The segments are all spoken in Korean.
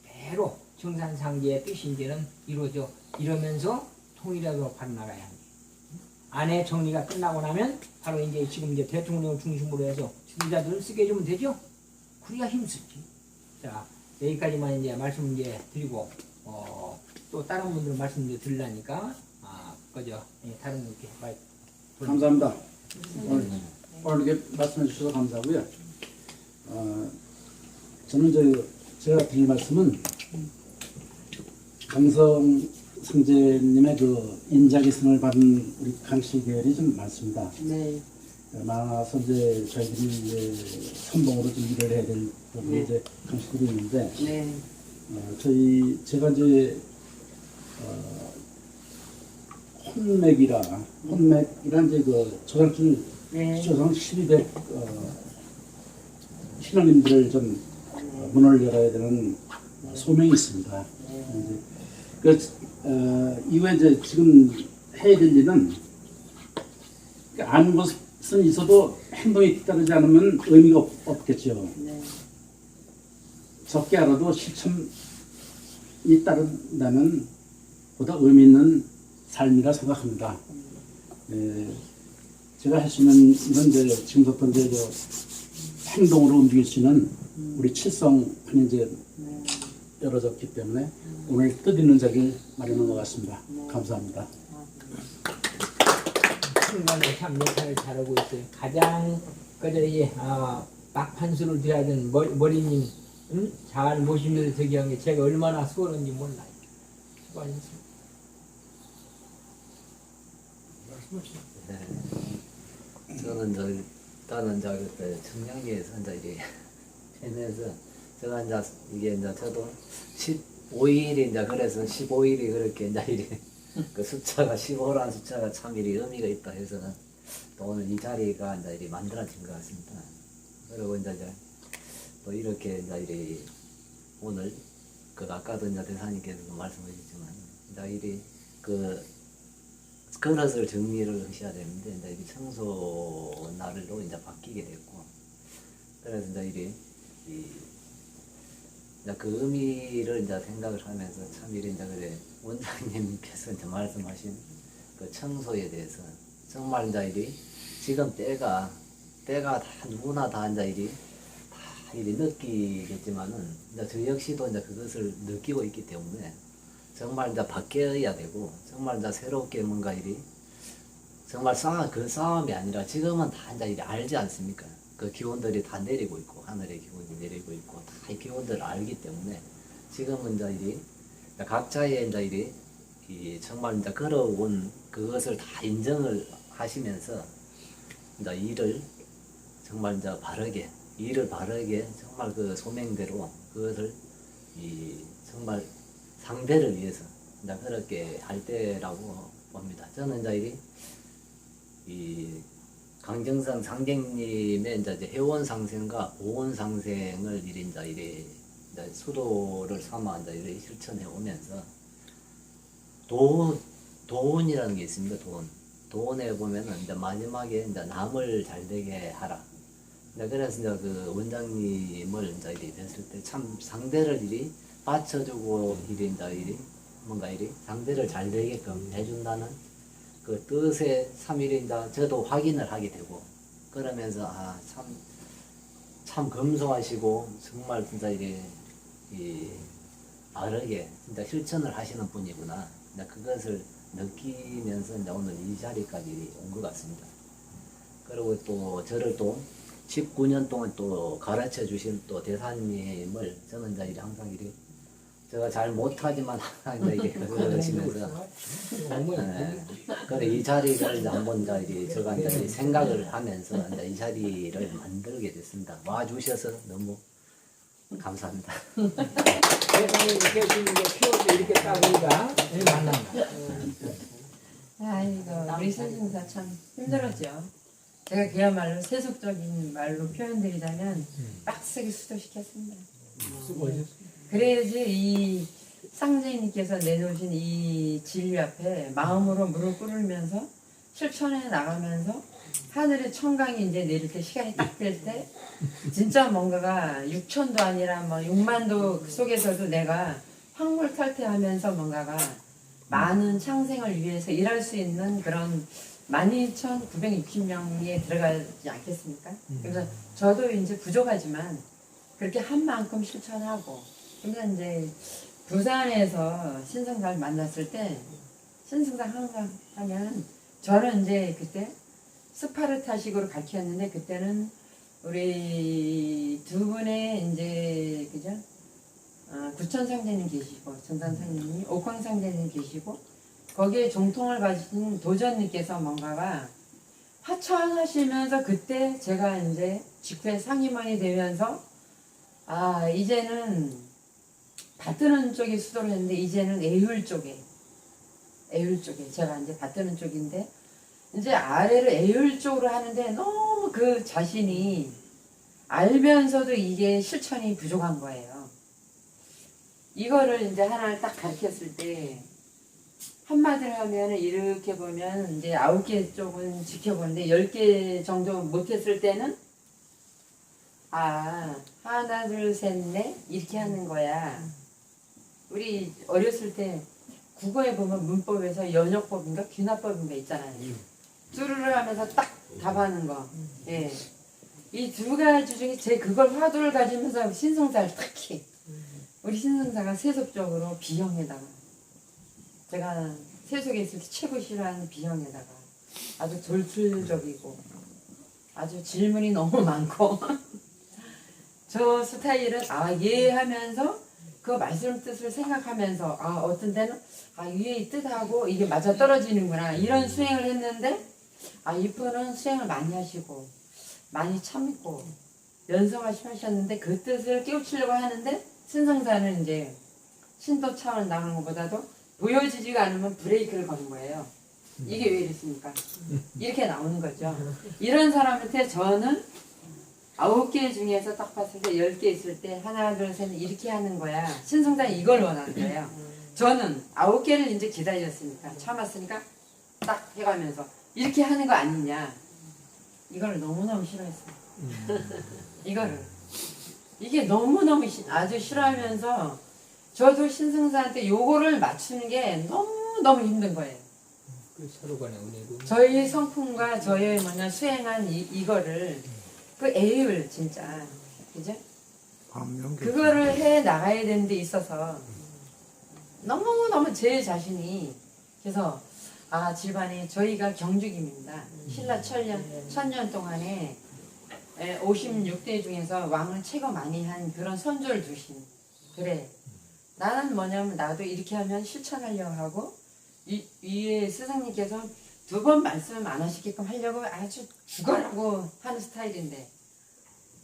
대로 정산상제의 뜻이 이제는 이루어져 이러면서 통일하도록 바로 나가야 합니다. 안에 정리가 끝나고 나면 바로 이제 지금 이제 대통령을 중심으로 해서 지도자들을 쓰게 해주면 되죠? 그래야 힘쓰지. 자, 여기까지만 이제 말씀 이제 드리고, 또 다른 분들 말씀 이제 드리려니까, 그죠? 예, 다른 분께 말. 감사합니다. 오늘 이렇게 말씀해 주셔서 감사하고요. 저는 제가 드릴 말씀은 강성 상제님의 그 인자기승을 받은 우리 강씨 계열이 좀 많습니다. 네. 많아서 이제 저희들이 이제 선봉으로 좀 일을 해야 될 부분이 이제 강씨들이 있는데, 네. 제가 이제 혼맥이란 이제 그 조상줄 네. 조상 1200 신앙님들을 좀 문을 열어야 되는 소명이 있습니다. 이후에 이제 지금 해야 될 일은 아는 것은 있어도 행동이 뒤따르지 않으면 의미가 없겠죠. 네. 적게 알아도 실천이 따른다면 보다 의미 있는 삶이라 생각합니다. 제가 할 수 있는 이런 이제 지금부터 이제 행동으로 움직일 수 있는 우리 칠성판이 이제 열어졌기 때문에 오늘 뜻있는 자리를 마련한 것 같습니다. 감사합니다. 순간에 참 역할을 잘하고 있어요. 가장 그저 이제 막판수를 드려야 되는 머리님 잘 모시면서 저기 한 게 제가 얼마나 수고한지 몰라요. 수고하셨습니다. 저는 일단은 그때 청량리에서 이제 이렇게 해내서 제가 이제 이게 이제 저도 15일이 이제 그래서 15일이 그렇게 이제 이렇게 그 숫자가 15라는 숫자가 참 이리 의미가 있다 해서는 또 오늘 이 자리가 이제 이리 만들어진 것 같습니다. 그리고 이제 또 이렇게 이제 이리 오늘 그 아까도 이제 대사님께서도 말씀하셨지만 이제 이리 그 그릇을 정리를 하셔야 되는데 이제 이 청소 날로 이제 바뀌게 됐고 그래서 이제 이제 그 의미를 이제 생각을 하면서 참 이제 그래 원장님께서 이제 말씀하신 그 청소에 대해서 정말 이제 지금 때가 다 누구나 다 이제 다 느끼겠지만은 이제 저 역시도 이제 그것을 느끼고 있기 때문에. 정말 이제 바뀌어야 되고, 정말 이제 새롭게 뭔가 정말 그 싸움이 아니라 지금은 다 이제 알지 않습니까? 그 기운들이 다 내리고 있고, 하늘의 기운이 내리고 있고, 다 이 기운들을 알기 때문에 지금은 이제 각자의 이제 정말 이제 걸어온 그것을 다 인정을 하시면서 이제 일을 정말 이제 바르게 정말 그 소명대로 그것을 정말 상대를 위해서 이제 그렇게 할 때라고 봅니다. 저는 이제 이 강정상 상객님의 이제 회원 상생과 보원 상생을 이제 수도를 삼아 이제 실천해 오면서 도운이라는 게 있습니다. 도운에 보면은 이제 마지막에 이제 남을 잘되게 하라. 그래서 이제 그 원장님을 이제 뵀을 때 참 상대를 받쳐주고 뭔가 상대를 잘 되게끔 해준다는 그 뜻의 3일인다 저도 확인을 하게 되고 그러면서 참 검소하시고 정말 진짜 바르게 진짜 실천을 하시는 분이구나 그것을 느끼면서 이제 오늘 이 자리까지 온 것 같습니다. 그리고 또 저를 또 19년 동안 또 가르쳐 주신 또 대사님을 저는 이제 항상 제가 잘 못하지만 항상 이제 그러시면서 그래 이 자리를 이제 한번 제가 이제 생각을 하면서 이제 이 자리를 만들게 됐습니다. 와 주셔서 너무 감사합니다. 대사님 계시는 게 키워서 이렇게 딱 보니까 만납니다. 아이고 우리 선생님사 참 힘들었죠. 제가 그야말로 세속적인 말로 표현드리자면 빡세게 수도시켰습니다. 수고하셨습니다. 그래야지 이 상제님께서 내놓으신 이 진리 앞에 마음으로 무릎 꿇으면서 실천해 나가면서 하늘에 청강이 이제 내릴 때 시간이 딱 될 때 진짜 뭔가가 6천도 아니라 뭐 6만도 그 속에서도 내가 황홀탈퇴하면서 뭔가가 많은 창생을 위해서 일할 수 있는 그런 12,960명에 들어가지 않겠습니까? 그래서 저도 이제 부족하지만 그렇게 한 만큼 실천하고 그러면 이제 부산에서 신성사를 만났을 때 신성사 항상 하면 저는 이제 그때 스파르타식으로 가르쳤는데 그때는 우리 두 분의 이제 그죠? 구천 상제님 계시고 전산 상제님, 옥황 상제님 계시고 거기에 정통을 가진 도전님께서 뭔가가 하차하시면서 그때 제가 이제 직회 상임원이 되면서 이제는 받드는 쪽에 수도를 했는데 이제는 애율 쪽에 제가 이제 받드는 쪽인데 이제 아래를 애율 쪽으로 하는데 너무 그 자신이 알면서도 이게 실천이 부족한 거예요. 이거를 이제 하나를 딱 가르쳤을 때 한마디로 하면 이렇게 보면 이제 9개 쪽은 지켜보는데 10개 정도 못했을 때는 하나 둘 셋 넷 이렇게 하는 거야. 우리 어렸을 때 국어에 보면 문법에서 연역법인가 귀납법인가 있잖아요. 쭈르르 하면서 딱 답하는 거. 예. 이 두 가지 중에 제 그걸 화두를 가지면서 신성사를 딱히 우리 신성사가 세속적으로 비형에다가 제가 세속에 있을 때 최고 싫어하는 비형에다가 아주 돌출적이고 아주 질문이 너무 많고 저 스타일은 얘 하면서 그 말씀 뜻을 생각하면서 어떤 때는 위에 이 뜻하고 이게 맞아 떨어지는구나 이런 수행을 했는데 이분은 수행을 많이 하시고 많이 참고 연성하셨는데 그 뜻을 깨우치려고 하는데 신성사는 이제 신도 차원 나가는 것보다도 보여지지가 않으면 브레이크를 거는 거예요. 이게 왜 이랬습니까? 이렇게 나오는 거죠. 이런 사람한테 저는 9개 중에서 딱 봤을 때 10개 있을 때 하나 둘 셋 이렇게 하는 거야. 신성사는 이걸 원하는 거예요. 저는 9개를 이제 기다렸으니까 참았으니까 딱 해가면서 이렇게 하는 거 아니냐. 이걸 너무너무 싫어했어요. 이거를. 이게 너무너무 아주 싫어하면서 저도 신성사한테 요거를 맞추는 게 너무너무 힘든 거예요. 그 서로 간의 은혜로. 저희 성품과 저의 수행한 이거를 그 애율 진짜 그죠? 그거를 해 나가야 되는 데 있어서 너무너무 제 자신이 그래서 집안에 저희가 경주김입니다. 신라 천년 동안에 56대 중에서 왕을 최고 많이 한 그런 선조를 두신 그래 나는 뭐냐면 나도 이렇게 하면 실천하려고 하고 위에 스승님께서 2번 말씀 안 하시게끔 하려고 아주 죽어라고 하는 스타일인데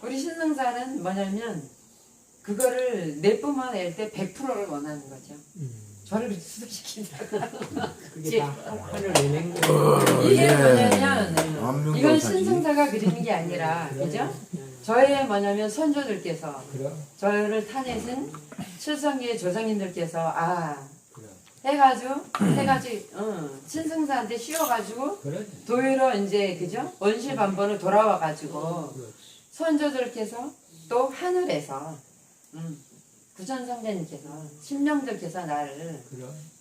우리 신성사는 뭐냐면 그거를 내뿜어 낼 때 100%를 원하는 거죠. 저를 수도시킨다고. 그게 다 하늘을 낸 거예요. 이게 뭐냐면 이건 신성사가 그리는 게 아니라 그죠? 저의 뭐냐면 선조들께서 저를 타내신 칠성계의 조상님들께서 해가지고 신성사한테 씌워가지고 도유로 이제 그죠? 원실반번으로 돌아와가지고 선조들께서 또 하늘에서 구천상대님께서 신명들께서 나를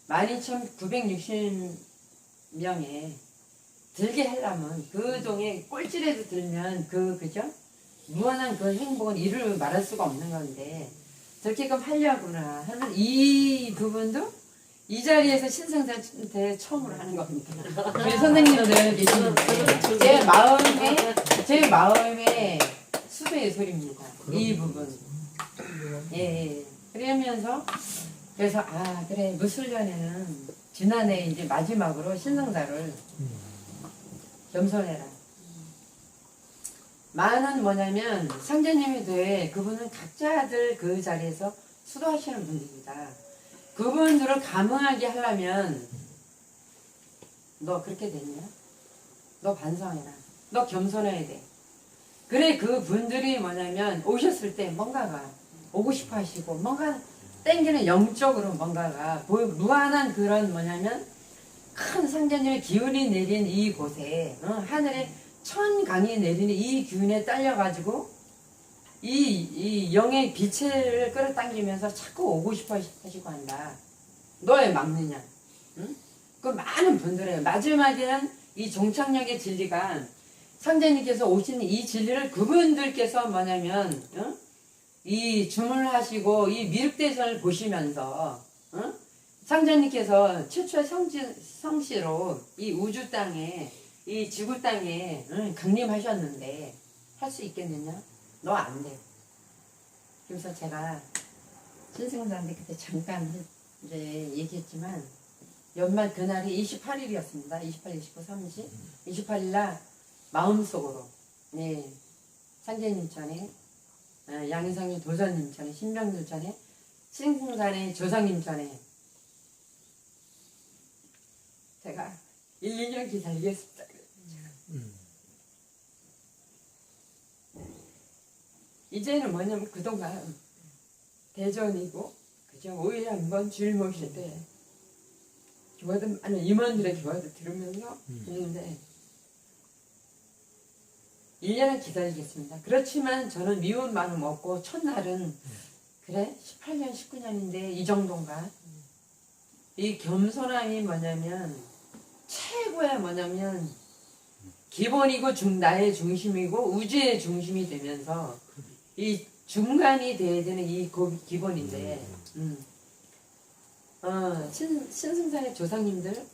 12,960명에 들게 하려면 그 종에 꼴찌라도 들면 그죠? 무한한 그 행복은 이를 말할 수가 없는 건데 저렇게끔 하려구나 하는 이 부분도 이 자리에서 신성자한테 처음으로 하는 겁니다. 우리 선생님들 계시는데 제 마음의 수도의 소리입니다. 이 부분. 예. 그러면서 그래서 그래 무술년에는 지난해 이제 마지막으로 신성사를 겸손해라. 많은 뭐냐면 상제님이 돼 그분은 각자들 그 자리에서 수도하시는 분들입니다. 그분들을 감흥하게 하려면 너 그렇게 됐냐? 너 반성해라. 너 겸손해야 돼. 그래 그분들이 뭐냐면 오셨을 때 뭔가가 오고 싶어 하시고 뭔가 땡기는 영적으로 뭔가가 무한한 그런 뭐냐면 큰 상제님의 기운이 내린 이곳에 하늘에 천 강이 내리는 이 기운에 딸려가지고 이 영의 빛을 끌어당기면서 자꾸 오고 싶어 하시고 한다. 너 왜 막느냐? 응? 그 많은 분들의 마지막에는 이 종착역의 진리가 상제님께서 오신 이 진리를 그분들께서 뭐냐면 이 주문하시고 이 미륵대전을 보시면서 상제님께서 최초의 성씨로 이 우주 땅에 이 지구 땅에 강림하셨는데 할 수 있겠느냐? 너 안 돼. 그래서 제가 신승사한테 그때 잠깐 이제 얘기했지만 연말 그날이 28일이었습니다. 28, 29, 30. 28일 날 마음속으로 상제님 전에 양희성의 도전님 전에 신명들 전에 신승산의 조상님 전에 제가 1, 2년 기다리겠습니다. 이제는 뭐냐면 그동안 대전이고 그죠? 5일에 한 번 주일 모실 때 교화도 아니 임원들의 교화도 들으면서 있는데 1년은 기다리겠습니다. 그렇지만 저는 미운 마음 없고 첫날은 그래 18년 19년인데 이 정도인가 이 겸손함이 뭐냐면 최고야 뭐냐면 기본이고 나의 중심이고 우주의 중심이 되면서 이 중간이 돼야 되는 이 기본인데 신승산의 조상님들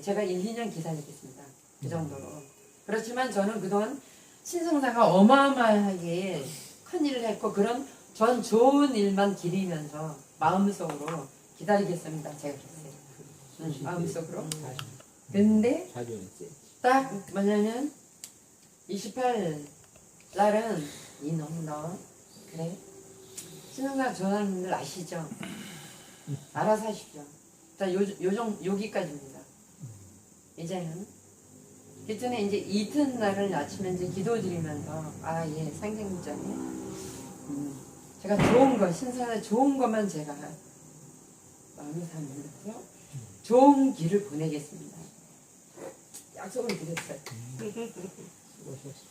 제가 1, 2년 기다리겠습니다. 그 정도로. 그렇지만 저는 그동안 신승사가 어마어마하게 큰 일을 했고 그런 전 좋은 일만 기리면서 마음속으로 기다리겠습니다. 제가 그랬어요. 마음속으로. 근데 딱 뭐냐면 28 날은 이놈 너 그래 신승사 조상님들 아시죠? 알아서 하십시오. 자, 여기까지입니다. 이제는 그전에 이제 이튿날을 아침에 이제 기도드리면서 예 상생문자네 제가 좋은 거 신선한 좋은 것만 제가 마음에 담으면서 좋은 길을 보내겠습니다. 약속을 드렸어요.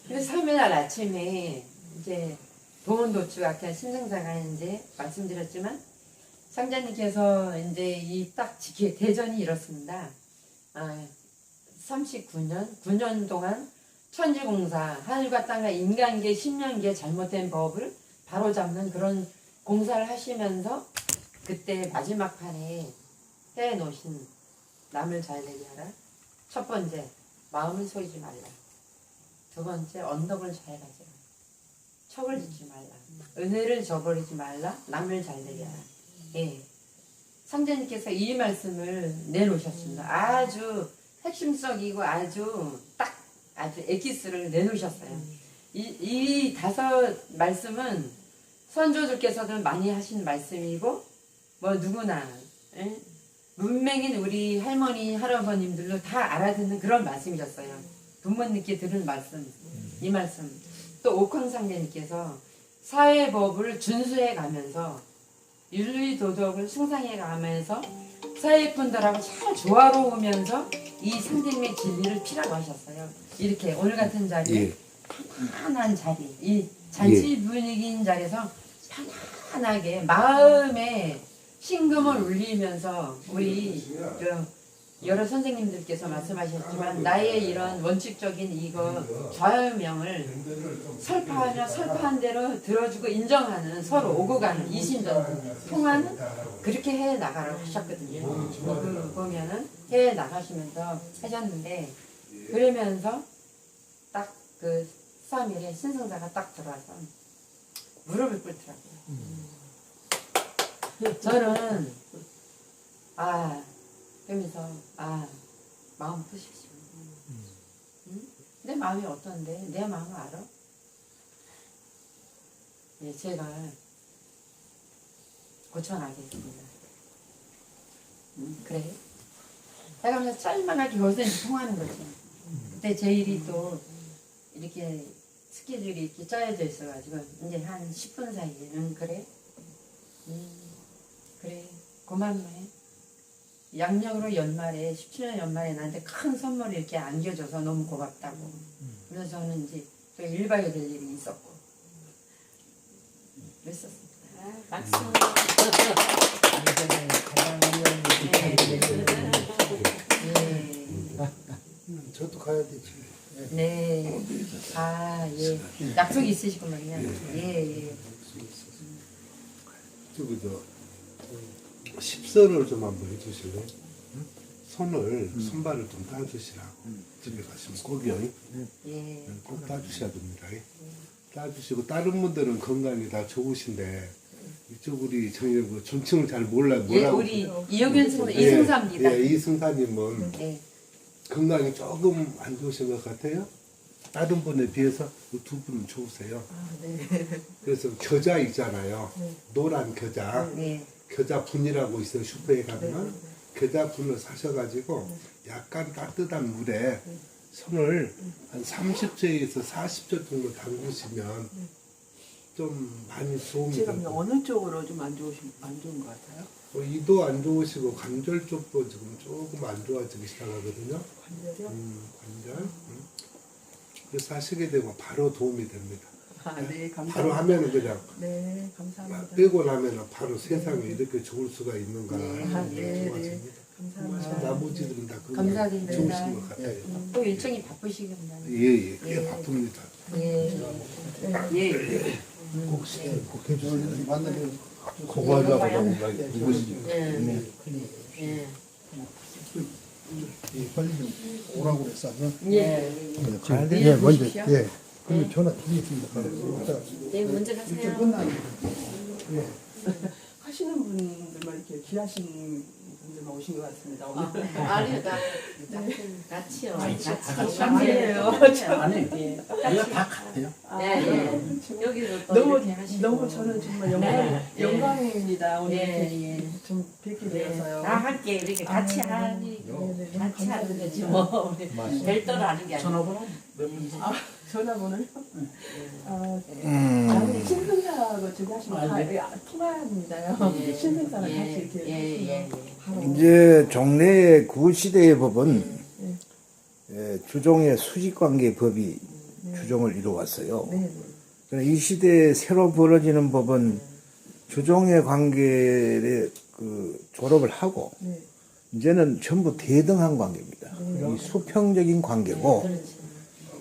그래서 3일 날 아침에 이제 도원도추 아까 신승사가 이제 말씀드렸지만 상자님께서 이제 이 딱 대전이 이렇습니다. 39년, 9년 동안 천지공사, 하늘과 땅과 인간계, 신명계 잘못된 법을 바로잡는 그런 공사를 하시면서 그때 마지막 판에 해놓으신 남을 잘되게 하라. 첫 번째, 마음을 속이지 말라. 두 번째, 언덕을 잘 가지라. 척을 짓지 말라. 은혜를 저버리지 말라. 남을 잘되게 하라. 예. 상제님께서 이 말씀을 내놓으셨습니다. 아주 핵심적이고 아주 엑기스를 내놓으셨어요. 이 5 말씀은 선조들께서도 많이 하신 말씀이고 뭐 누구나 문맹인 우리 할머니 할아버님들도 다 알아듣는 그런 말씀이셨어요. 부모님께 들은 말씀 이 말씀 또 옥황상제님께서 사회법을 준수해 가면서 윤리도덕을 승상해 가면서 사회분들하고 잘 조화로우면서 이 상대님의 진리를 피라고 하셨어요. 이렇게 오늘 같은 자리에 편안한 자리, 이 잔치 분위기인 자리에서 편안하게 마음에 신금을 울리면서 우리 여러 선생님들께서 말씀하셨지만 나의 이런 원칙적인 이거 좌우명을 설파한 대로 들어주고 인정하는 서로 오고 가는 이심전 통하는 그렇게 해 나가라고 하셨거든요. 그 보면은 해 나가시면서 하셨는데 그러면서 딱 그 3일에 신승사가 딱 들어와서 무릎을 꿇더라고요. 저는 그러면서 마음 푸십시오. 응? 내 마음이 어떤데? 내 마음을 알아? 네, 제가 고쳐나가겠습니다. 그래? 해가면서 짤막하게 거기서 통하는 거지. 그때 제 일이 또 이렇게 스케줄이 이렇게 짜여져 있어가지고 이제 한 10분 사이에 그래? 그래 고맙네. 양력으로 연말에 17년 연말에 나한테 큰 선물을 이렇게 안겨줘서 너무 고맙다고. 그래서 저는 이제 좀 읽어야 될 일이 있었고 그랬었습니다. 박수. 가장 어려운 저도 가야 되지. 네. 아, 예. 약속이 있으시구만요. 예, 예. 저기 십선을 좀 한번 해주실래요? 손을 손발을 좀 따주시라고 집에 가시면 꼭이요. 예. 꼭 따주셔야 됩니다. 따주시고 다른 분들은 건강이 다 좋으신데 이쪽 우리 저희 존칭을 잘 몰라요. 예, 뭐라고 우리 이영현 선 이승사입니다. 예, 이승사님은 네. 건강이 조금 안 좋으신 것 같아요. 다른 분에 비해서 두 분은 좋으세요. 그래서 겨자 있잖아요. 노란 겨자. 네. 겨자 분이라고 있어요. 슈퍼에 가면 겨자 분을 사셔가지고 약간 따뜻한 물에 손을 한 30초에서 40초 정도 담그시면 좀 많이 도움이 제가 되고 어느 쪽으로 좀 안 좋은 것 같아요? 이도 안 좋으시고 관절 쪽도 지금 조금 안 좋아지기 시작하거든요. 관절이요? 관절. 그래서 하시게 되면 바로 도움이 됩니다. 아, 네, 감사합니다. 바로 하면은 그냥 네, 감사합니다. 빼고 나면은 바로 세상에 이렇게 좋을 수가 있는가 네. 네, 좋아집니다. 감사합니다. 나머지들은 다 그거 감사드립니다. 좋으신 것 같아요. 또 일정이 바쁘시겠나요? 예예, 꽤 예. 바쁩니다. 예. 예. 꼭 해주세요. 만나면 고발자보다 누구시죠? 예. 예. 빨리 좀 오라고 그랬어. 예. 가야 돼? 예, 예, 먼저. 보십시오. 예. 그럼 전화 드리겠습니다. 네, 먼저 일정 가세요. 끝나면. 예. 하시는 분들만 이렇게 귀하신 분들만 오신 것 같습니다. 오늘. 아니요, 같이요. 아니에요. 아니, 예. 우리가 다 같아요. 네, 예. 여기도 또 너무 이렇게 하시고. 너무 저는 정말 네. 영광입니다. 오늘 예, 이렇게 예. 좀 뵙게 네, 되어서요. 다 함께 이렇게 같이 아, 하니 네, 네, 같이 하는 거지 뭐 우리 별도로 하는 게 아니고. 전화번호 몇 명이세요? 전화번호요? 아니 신생사하고 저기 하시면 다 통화합니다요. 예. 신생사랑 같이 예, 이렇게 예, 예, 하시면 예. 바로. 이제 종래의 구시대의 법은 주종의 수직관계 법이 주종을 이루어왔어요. 네, 네. 그러나 이 시대에 새로 벌어지는 법은 주종의 관계를 졸업을 하고 네. 이제는 전부 대등한 관계입니다. 이 수평적인 관계고 그렇지.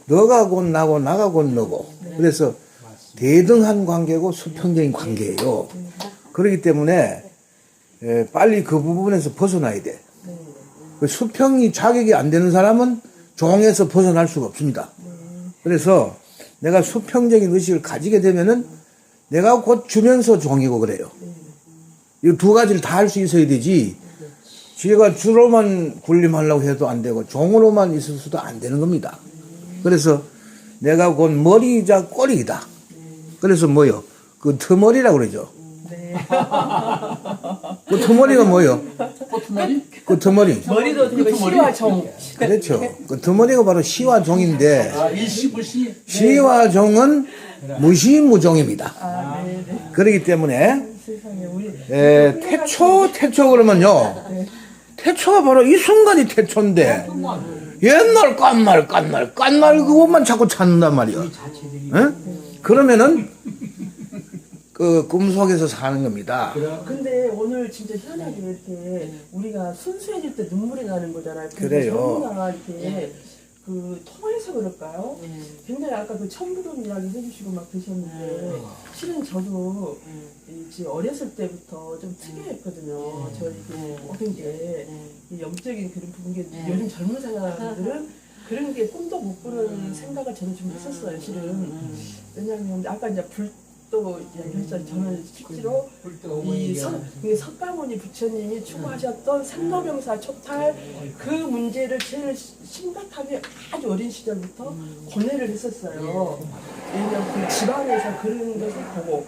너가 곧 나고 나가 곧 너고 그래서 대등한 관계고 수평적인 관계예요. 그렇기 때문에 빨리 그 부분에서 벗어나야 돼. 그 수평이 자격이 안 되는 사람은 종에서 벗어날 수가 없습니다. 그래서 내가 수평적인 의식을 가지게 되면은 내가 곧 주면서 종이고 그래요. 이 두 가지를 다 할 수 있어야 되지. 지가 주로만 군림하려고 해도 안 되고 종으로만 있을 수도 안 되는 겁니다. 그래서 내가 곧 머리이자 꼬리이다. 그래서 뭐요? 그 터머리라고 그러죠. 그 터머리가 뭐요? 그 터머리. 머리도 되게 시와 정. 그렇죠. 그 터머리가 바로 시와 종인데 일시불시. 시와 종은 무시무종입니다. 네, 네. 그렇기 때문에 세상에 우리 태초 그러면요. 태초가 바로 이 순간이 태초인데 옛날 깐날 그것만 자꾸 찾는단 말이야. 응? 그러면은 그 꿈속에서 사는 겁니다. 근데 오늘 진짜 희한하게 이렇게 우리가 순수해질 때 눈물이 나는 거잖아요. 근데 그래요. 너무나 이렇게 그 통해서 그럴까요? 굉장히 아까 그 천부름 이야기 해주시고 막 그러셨는데 실은 저도 이제 어렸을 때부터 좀 특이했거든요. 저희 모든 게 이 영적인 그런 부분 게 요즘 젊은 사람들은 그런 게 꿈도 못 꾸는 생각을 저는 좀 했었어요. 실은 왜냐하면 아까 이제 불도 이야기했잖아요. 저는 실제로 이 석가모니 부처님이 추구하셨던 삼노병사 초탈 그 문제를 제일 심각하게 아주 어린 시절부터 고뇌를 했었어요. 왜냐면 그 집안에서 그런 것을 보고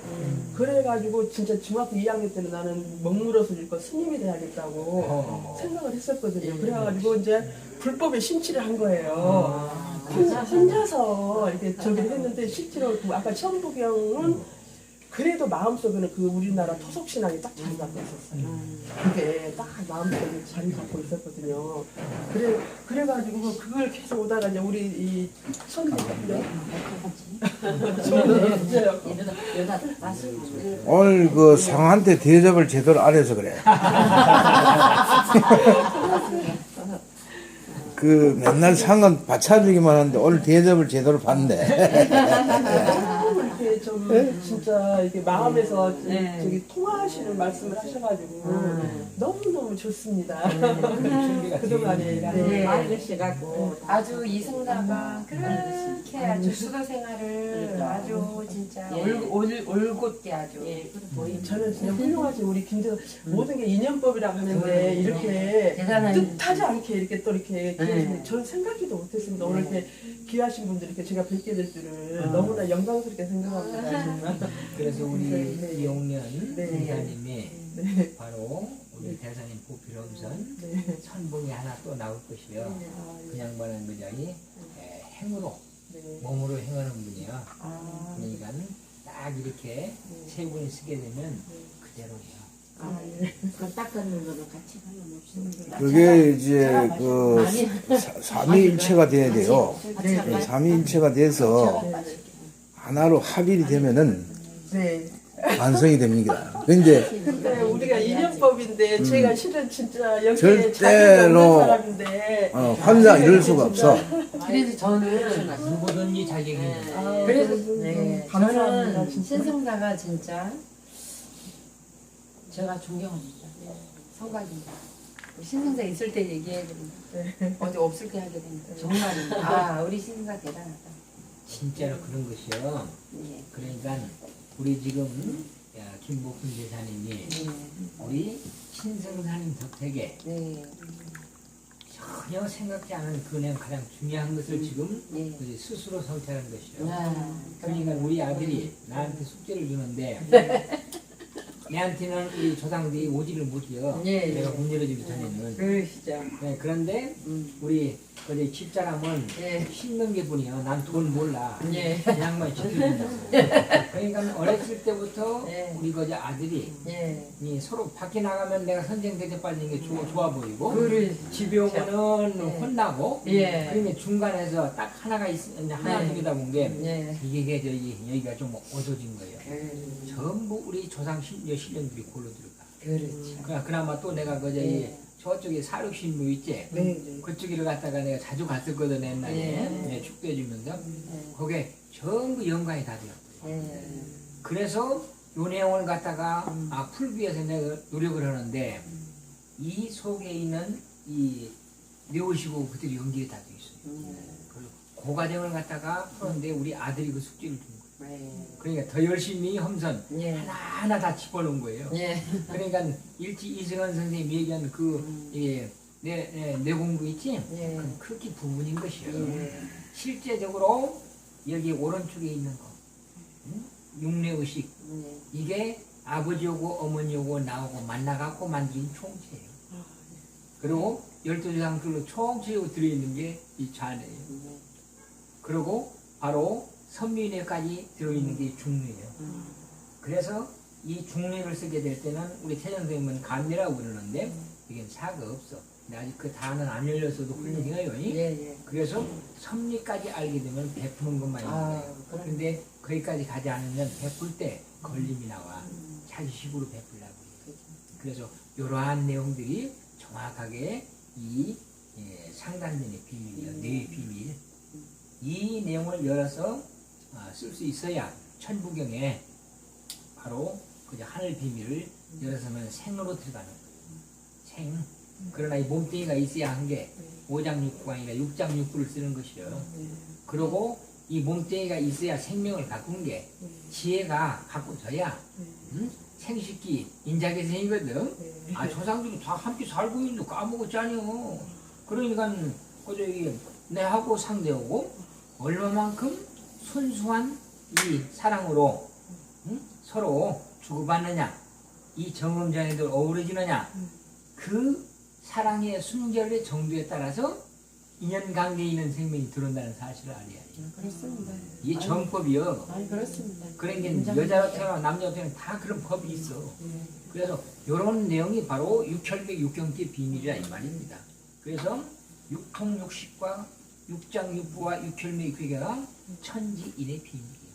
그래가지고 진짜 중학교 2학년 때는 나는 먹물어서 읽고 스님이 돼야겠다고 생각을 했었거든요. 그래가지고 이제 불법에 심취를 한 거예요. 혼자서 이렇게 저기를 했는데 실제로 그 아까 천부경은 그래도 마음속에는 그 우리나라 토속 신앙이 딱 자리 잡고 있었어요. 그게 딱 마음속에 자리 잡고 있었거든요. 그래가지고 그걸 계속 오다가 이제 우리 이 선생님들 오늘 그 상한테 대접을 제대로 안 해서 그래. 그 맨날 상은 받쳐주기만 하는데 오늘 대접을 제대로 받네. 이렇게 좀 진짜 이렇게 마음에서 저기 통하시는 말씀을 하셔가지고 너무너무 좋습니다. 그동안에 맑으셔갖고 아주 이승자가 그렇게 아주 수도 생활을 아주 진짜 올곧게 아주 저는 진짜 훌륭하지. 우리 김대선 모든 게 인연법이라고 하는데 이렇게 대단한 뜻하지 않게 이렇게 또 이렇게 저는 생각지도 못했습니다. 오늘 이렇게 귀하신 분들 이렇게 제가 뵙게 될 줄은 너무나 영광스럽게 생각합니다. 정말. 그래서 우리 네. 이용련 네. 대사님이 네. 바로 우리 대사님 보필엄선 네. 천봉이 하나 또 나올 것이요. 아, 예. 그 양반은 그냥이 행으로 네. 몸으로 행하는 분이야. 아, 그러니까 딱 이렇게 세 분이 쓰게 되면 그대로예요. 아, 예. 그 닦는 거는 같이 하면 없습니다. 그게 이제 그 삼위일체가 돼야 돼요. 네. 삼위일체가 돼서 하나로 합일이 되면은 네. 완성이 됩니다. 근데 근데 우리가 인연법인데 제가 실은 진짜 여기에 절대로 자격이 없는 사람인데 혼자 이럴 수가 없어. 그래서 저는 누구든지 자격이 있는 그래서 감사합니다. 저는 진짜. 신승자가 진짜 제가 존경합니다. 성각입니다. 신승자 있을 때 얘기해야 됩니다. 어디 없을 때 하게 됩니다. 정말입니다. 우리 신승자 대단하다. 진짜로 그런 것이요. 예. 그러니까 우리 지금 김복순 대사님이 우리 신승사님 덕택에 네. 전혀 생각지 않은 그냥 가장 중요한 것을 지금 예. 그 스스로 성취하는 것이요. 아, 그러니까 우리 아들이 나한테 숙제를 주는데 내한테는 이 조상들이 오지를 못해요. 예, 내가 예. 문 열어주기 전에는. 그러시죠. 네, 그런데 우리 거기 집사람은 예. 씻는 게 뿐이야. 난 돈 몰라. 예. 그냥만 지켜준다고. 그러니까 어렸을 때부터 예. 우리 거기 아들이 예. 이 서로 밖에 나가면 내가 선생 대접받는 게 좋아 보이고 집에 오면은 예. 혼나고 예. 그러면 중간에서 딱 하나가 하나 네. 둘이다 본 게 예. 이게 여기가 좀 어두워진 거예요. 그, 전부 우리 조상 신령들이 골로 들어가. 그렇죠. 그나마 또 내가 그저 예. 저쪽에 사륙신부 있지? 네, 네. 그쪽으로 갔다가 내가 자주 갔었거든 옛날에 예. 네, 축도해주면서 예. 거기에 전부 연관이 다 되었고요. 예. 그래서 요 내용을 갖다가 풀기 위해서 내가 노력을 하는데 이 속에 있는 이 내오시고 그들이 연결이 다 되어 있어요. 그리고 그 과정을 갖다가 푸는데 우리 아들이 그 숙제를 준 거예요. 그러니까 더 열심히 험선 예. 하나하나 다 짚어놓은 거예요. 예. 그러니까 일지 이승환 선생님이 얘기한 내 공부 있지? 예. 그 크기 부분인 것이요. 예. 실제적으로 여기 오른쪽에 있는 거 육내의식 예. 이게 아버지하고 어머니하고 나하고 만나갖고 만든 총체예요. 그리고 12조상들로 총체로 들어있는 게 이 좌뇌예요. 그리고 바로 선미뇌까지 들어있는 게 중뇌예요. 그래서 이 중뇌를 쓰게 될 때는 우리 태정 선생님은 감뇌라고 그러는데 이게 사가 없어. 근데 아직 그 단은 안 열렸어도 훌륭해요. 예. 예. 그래서 섭리까지 알게 되면 베푸는 것만 있는 거예요. 그런데 거기까지 가지 않으면 베풀 때 걸림이 나와. 자기 식으로 베풀라고 해요. 그래서 이러한 내용들이 정확하게 이 상단면의 비밀이에요. 뇌의 비밀. 이 내용을 열어서 쓸 수 있어야 천부경에 바로 그 하늘 비밀을 열어서면 생으로 들어가는 거예요. 생. 그러나 이 몸뚱이가 있어야 한 게 오장육부가 아니라 육장육부를 쓰는 것이요. 그리고 이 몸뚱이가 있어야 생명을 가꾼 게 지혜가 가꾸져야 생식기 인자계 생이거든. 조상들이 다 함께 살고 있는데 까먹었잖아요. 그러니까 그저 내하고 상대하고 얼마만큼 순수한 이 사랑으로 서로 주고받느냐, 이 정음장애들 어우러지느냐, 그 사랑의 순결의 정도에 따라서 인연관계에 있는 생명이 들어온다는 사실을 알아야 해요. 그렇습니다. 이게 정법이요. 아니 그렇습니다. 그런 게 여자로 태어나 남자로 태어나 다 그런 법이 있어. 그래서 이런 내용이 바로 육혈백 육경지의 비밀이라 이 말입니다. 그래서 육통육식과 육장육부와 육혈맥 괴계가 천지인의 비밀이에요.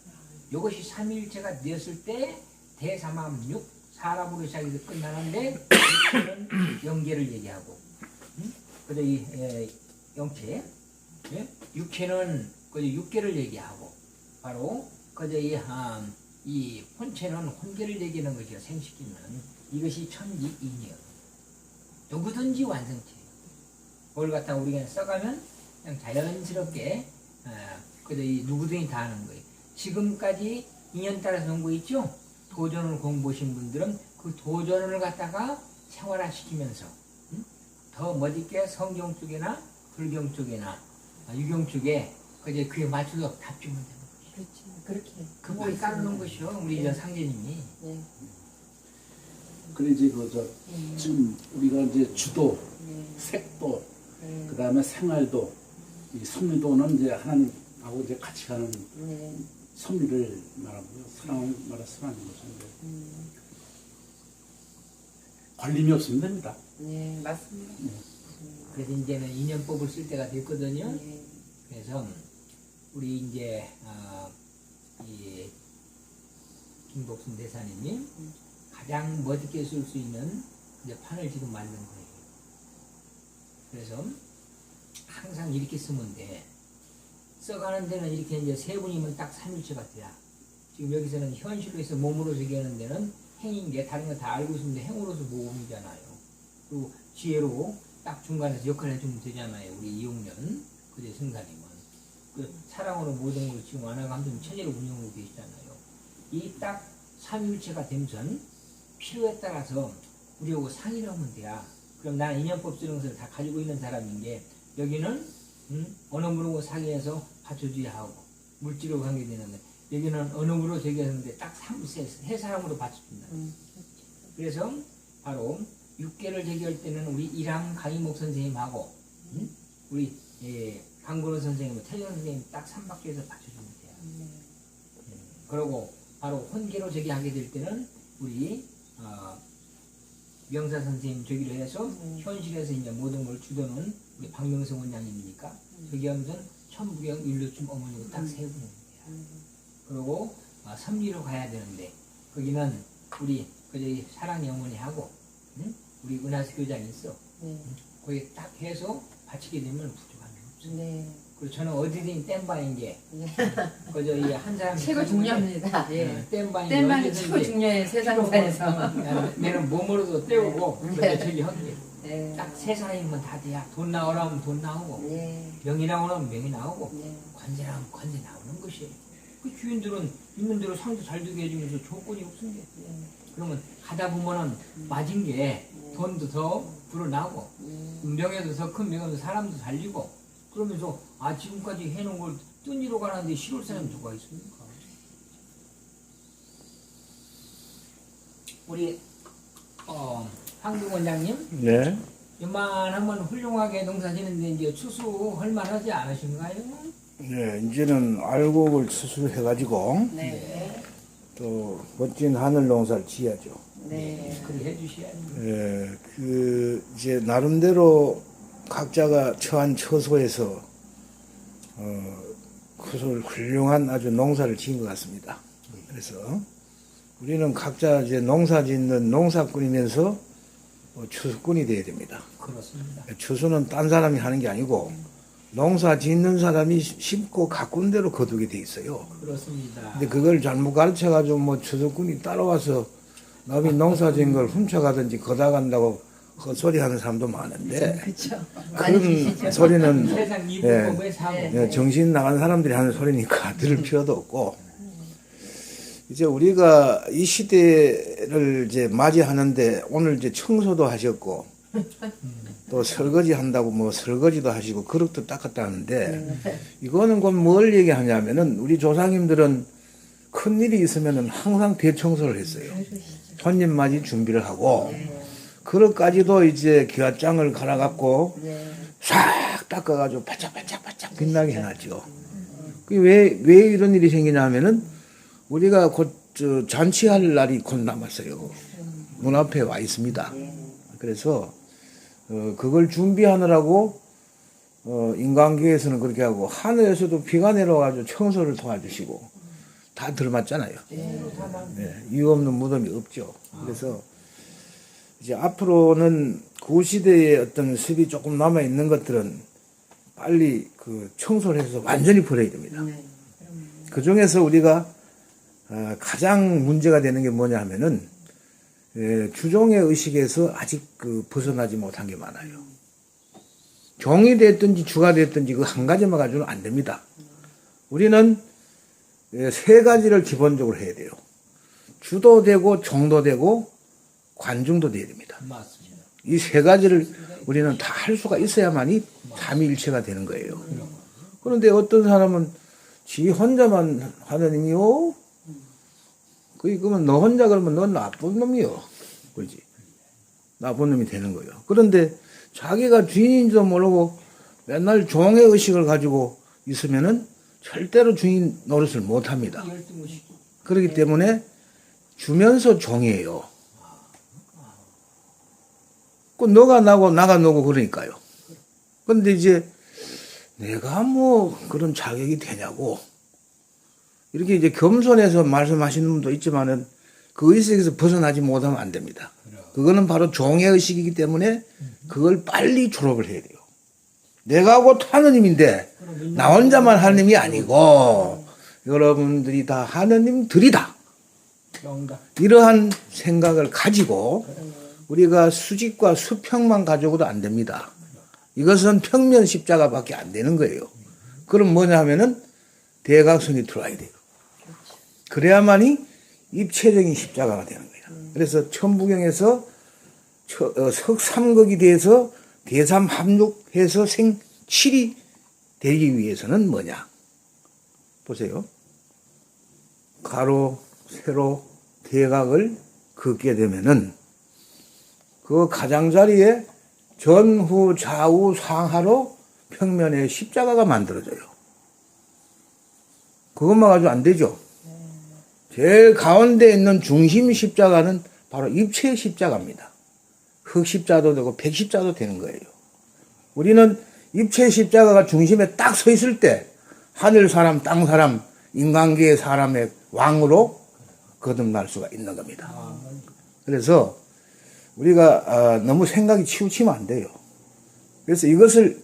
이것이 삼일체가 되었을 때 대사맘육 사람으로 시작해서 끝나는데 육체는 영계를 얘기하고, 그래서 이 영체, 예? 육체는 그 육계를 얘기하고, 바로 그저 이 혼체는 혼계를 얘기하는 것이요. 생식기는 이것이 천지인이요. 누구든지 완성체예요. 그걸 갖다 우리가 써가면 그냥 자연스럽게 그저 이 누구든지 다 하는 거예요. 지금까지 인연 따라서 놓은 거 있죠? 도전을 공부하신 분들은 그 도전을 갖다가 생활화시키면서 더 멋있게 성경 쪽이나 불경 쪽이나 유경 쪽에 그제 그에 맞춰서 답주면 되는 거죠. 그렇지. 그렇게. 그걸 따르는 것이요. 우리 저 상제님이. 네. 그래 이제 지금 우리가 이제 주도, 네. 색도, 네. 그 다음에 생활도, 이 섭리도는 이제 하나님하고 이제 같이 가는 네. 섭리를 말하고요. 사랑을 말해서 하는 거죠. 걸림이 없으면 됩니다. 네, 맞습니다. 그래서 이제는 인연법을 쓸 때가 됐거든요. 네. 그래서 우리 이제 이 김복순 대사님이 가장 멋있게 쓸 수 있는 이제 판을 지금 만든 거예요. 그래서 항상 이렇게 쓰면 돼. 써가는 데는 이렇게 이제 세 분이면 딱 3일체가 돼야. 지금 여기서는 현실로 해서 몸으로 얘기하는 데는 행인 게 다른 거 다 알고 있는데 행으로서 모음이잖아요. 그리고 지혜로 딱 중간에서 역할을 해주면 되잖아요. 우리 이용년 그제 승사님은 그 사랑으로 모든 걸 지금 완화감독 체제로 운영으로 계시잖아요. 이 딱 3일체가 되면 필요에 따라서 우리하고 상의를 하면 돼야. 그럼 나는 인연법 쓰는 것을 다 가지고 있는 사람인 게 여기는 어느 분하고 상의해서 받쳐줘야 하고 물질로 관계되는데 여기는 어느 분으로 제기하는데 딱 세 사람으로 받쳐준다. 그래서 바로 육계를 제기할 때는 우리 이랑 강희목 선생님하고 우리 강근호 선생님, 태정 선생님 딱 3박주에서 받쳐주면 돼요. 그리고 바로 혼계로 제기하게 될 때는 우리 명사 선생님 저기로 해서 현실에서 이제 모든 걸 주도는 우리 박명성 원장님이니까 저기 하면서 천부경 율로춤 어머니고 딱 세 분입니다. 그리고 선리로 가야 되는데 거기는 우리 그저기 사랑의 어머니하고 우리 은하수 교장이 있어. 거기 딱 해서 바치게 되면 부족함이 없어요. 네. 그리고 저는 어디든 땜바인 게 네. 그저 이 한 사람 최고 중요합니다. 예. 땜바인 최고 중요해요, 세상사에서. 내는 몸으로도 때우고 네. 저기 하게. 네. 딱 세 사람이면 다 돼야. 돈 나오라면 돈 나오고 네. 명이 나오라면 명이 나오고 네. 관제라면 관제 나오는 것이에요. 그 주인들은 있는 대로 상도 잘 되게 해주면서 조건이 없은 게. 그러면 가다 보면은 맞은 게 돈도 더 불어나고 명예도 더 큰 명예도 사람도 살리고 그러면서 지금까지 해놓은 걸 뜬이로 가는데 싫을 사람이 누가 있습니까? 우리 황동 원장님 네. 이만하면 훌륭하게 농사 지는데 이제 추수할 만하지 않으신가요? 네, 이제는 알곡을 추수해가지고 네. 또 멋진 하늘 농사를 지어야죠. 네. 그래 해주셔야죠. 예, 이제 나름대로 각자가 처한 처소에서 그것을 훌륭한 아주 농사를 지은 것 같습니다. 그래서 우리는 각자 이제 농사 짓는 농사꾼이면서 추수꾼이 되어야 됩니다. 그렇습니다. 추수는 딴 사람이 하는 게 아니고 농사 짓는 사람이 심고 가꾼 대로 거두게 돼 있어요. 그렇습니다. 근데 그걸 잘못 가르쳐가지고 뭐 추수꾼이 따라와서 남이 농사 지은 걸 훔쳐가든지 걷어간다고 헛소리 하는 사람도 많은데 그렇죠. 그런 소리는 세상 이분법의 사고. 정신 나간 사람들이 하는 소리니까 들을 필요도 없고 이제 우리가 이 시대를 이제 맞이하는데 오늘 이제 청소도 하셨고 또 설거지 한다고 뭐 설거지도 하시고 그릇도 닦았다 하는데 이거는 곧 뭘 얘기하냐면은 우리 조상님들은 큰 일이 있으면은 항상 대청소를 했어요. 손님 맞이 준비를 하고 그릇까지도 이제 기와장을 갈아갖고 싹 닦아가지고 바짝바짝 빛나게 해놨죠. 왜 이런 일이 생기냐 하면은 우리가 곧 잔치할 날이 곧 남았어요. 문 앞에 와 있습니다. 그래서 그걸 준비하느라고 인간계에서는 그렇게 하고 하늘에서도 비가 내려와가지고 청소를 도와주시고 다 들어맞잖아요. 네, 이유 없는 무덤이 없죠. 그래서 이제 앞으로는 구시대의 어떤 습이 조금 남아 있는 것들은 빨리 그 청소를 해서 완전히 버려야 됩니다. 그 중에서 우리가 가장 문제가 되는 게 뭐냐 하면은 주종의 의식에서 아직 벗어나지 못한 게 많아요. 종이 됐든지 주가 됐든지 그 한 가지만 가지고는 안 됩니다. 우리는 세 가지를 기본적으로 해야 돼요. 주도 되고 종도 되고 관중도 돼야 됩니다. 맞습니다. 이 세 가지를 우리는 다 할 수가 있어야만이 삼위일체가 되는 거예요. 그런데 어떤 사람은 지 혼자만 하느님이요? 그러면 너 혼자 그러면 넌 나쁜 놈이요. 그렇지? 나쁜 놈이 되는 거예요. 그런데 자기가 주인인지도 모르고 맨날 종의 의식을 가지고 있으면은 절대로 주인 노릇을 못 합니다. 그렇기 때문에 주면서 종이에요. 그 너가 나고 나가 너고 그러니까요. 그런데 이제 내가 뭐 그런 자격이 되냐고 이렇게 이제 겸손해서 말씀하시는 분도 있지만은 그 의식에서 벗어나지 못하면 안 됩니다. 그거는 바로 종의 의식이기 때문에 그걸 빨리 졸업을 해야 돼요. 내가 곧 하느님인데 나 혼자만 하느님이 아니고 여러분들이 다 하느님들이다. 이러한 생각을 가지고 우리가 수직과 수평만 가지고도 안 됩니다. 이것은 평면 십자가밖에 안 되는 거예요. 그럼 뭐냐 하면은 대각선이 들어와야 돼요. 그래야만이 입체적인 십자가가 되는 거예요. 그래서 천부경에서 석삼극이 돼서 대삼합육해서 생칠이 되기 위해서는 뭐냐? 보세요. 가로, 세로, 대각을 긋게 되면은 그 가장자리에 전후, 좌우, 상하로 평면에 십자가가 만들어져요. 그것만 가지고 안 되죠. 제일 가운데 있는 중심 십자가는 바로 입체 십자가입니다. 흑십자도 되고 백십자도 되는 거예요. 우리는 입체 십자가가 중심에 딱 서 있을 때 하늘 사람, 땅 사람, 인간계의 사람의 왕으로 거듭날 수가 있는 겁니다. 그래서 우리가 너무 생각이 치우치면 안 돼요. 그래서 이것을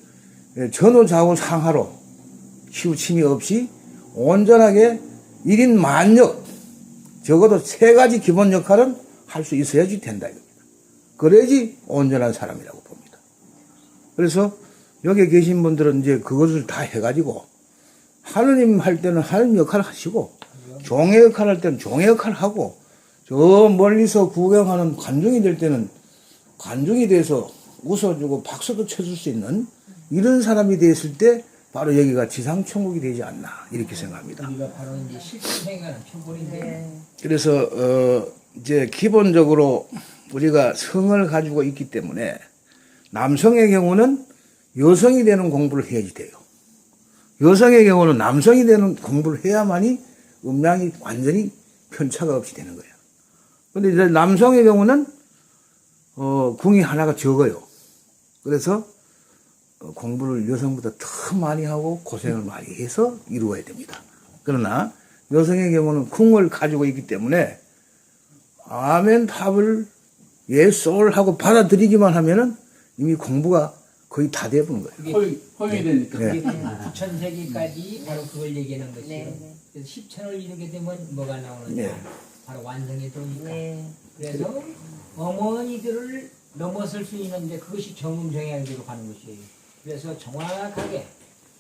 전후, 좌우, 상하로 치우침이 없이 온전하게 1인 만역, 적어도 세 가지 기본 역할은 할 수 있어야지 된다 이겁니다. 그래야지 온전한 사람이라고 봅니다. 그래서 여기 계신 분들은 이제 그것을 다 해가지고 하느님 할 때는 하느님 역할을 하시고 종의 역할을 할 때는 종의 역할을 하고 저 멀리서 구경하는 관중이 될 때는 관중이 돼서 웃어주고 박수도 쳐줄 수 있는 이런 사람이 됐을 때 바로 여기가 지상천국이 되지 않나 이렇게 생각합니다. 우리가 바로 이제 실천행하는 천국인데. 그래서 이제 기본적으로 우리가 성을 가지고 있기 때문에 남성의 경우는 여성이 되는 공부를 해야지 돼요. 여성의 경우는 남성이 되는 공부를 해야만이 음양이 완전히 편차가 없이 되는 거예요. 근데 이제 남성의 경우는 궁이 하나가 적어요. 그래서 공부를 여성보다 더 많이 하고 고생을 많이 해서 이루어야 됩니다. 그러나 여성의 경우는 궁을 가지고 있기 때문에 아멘 답을 예솔 하고 받아들이기만 하면은 이미 공부가 거의 다 돼버린 거예요. 허용이 되니까. 그게 9,000세기까지 바로 그걸 얘기하는 것이에요. 그래서 10천을 이루게 되면 뭐가 나오느냐? 바로 완성이 되니까. 그래서 어머니들을 넘어설 수 있는데 그것이 정음정약으로 가는 것이에요. 그래서 정확하게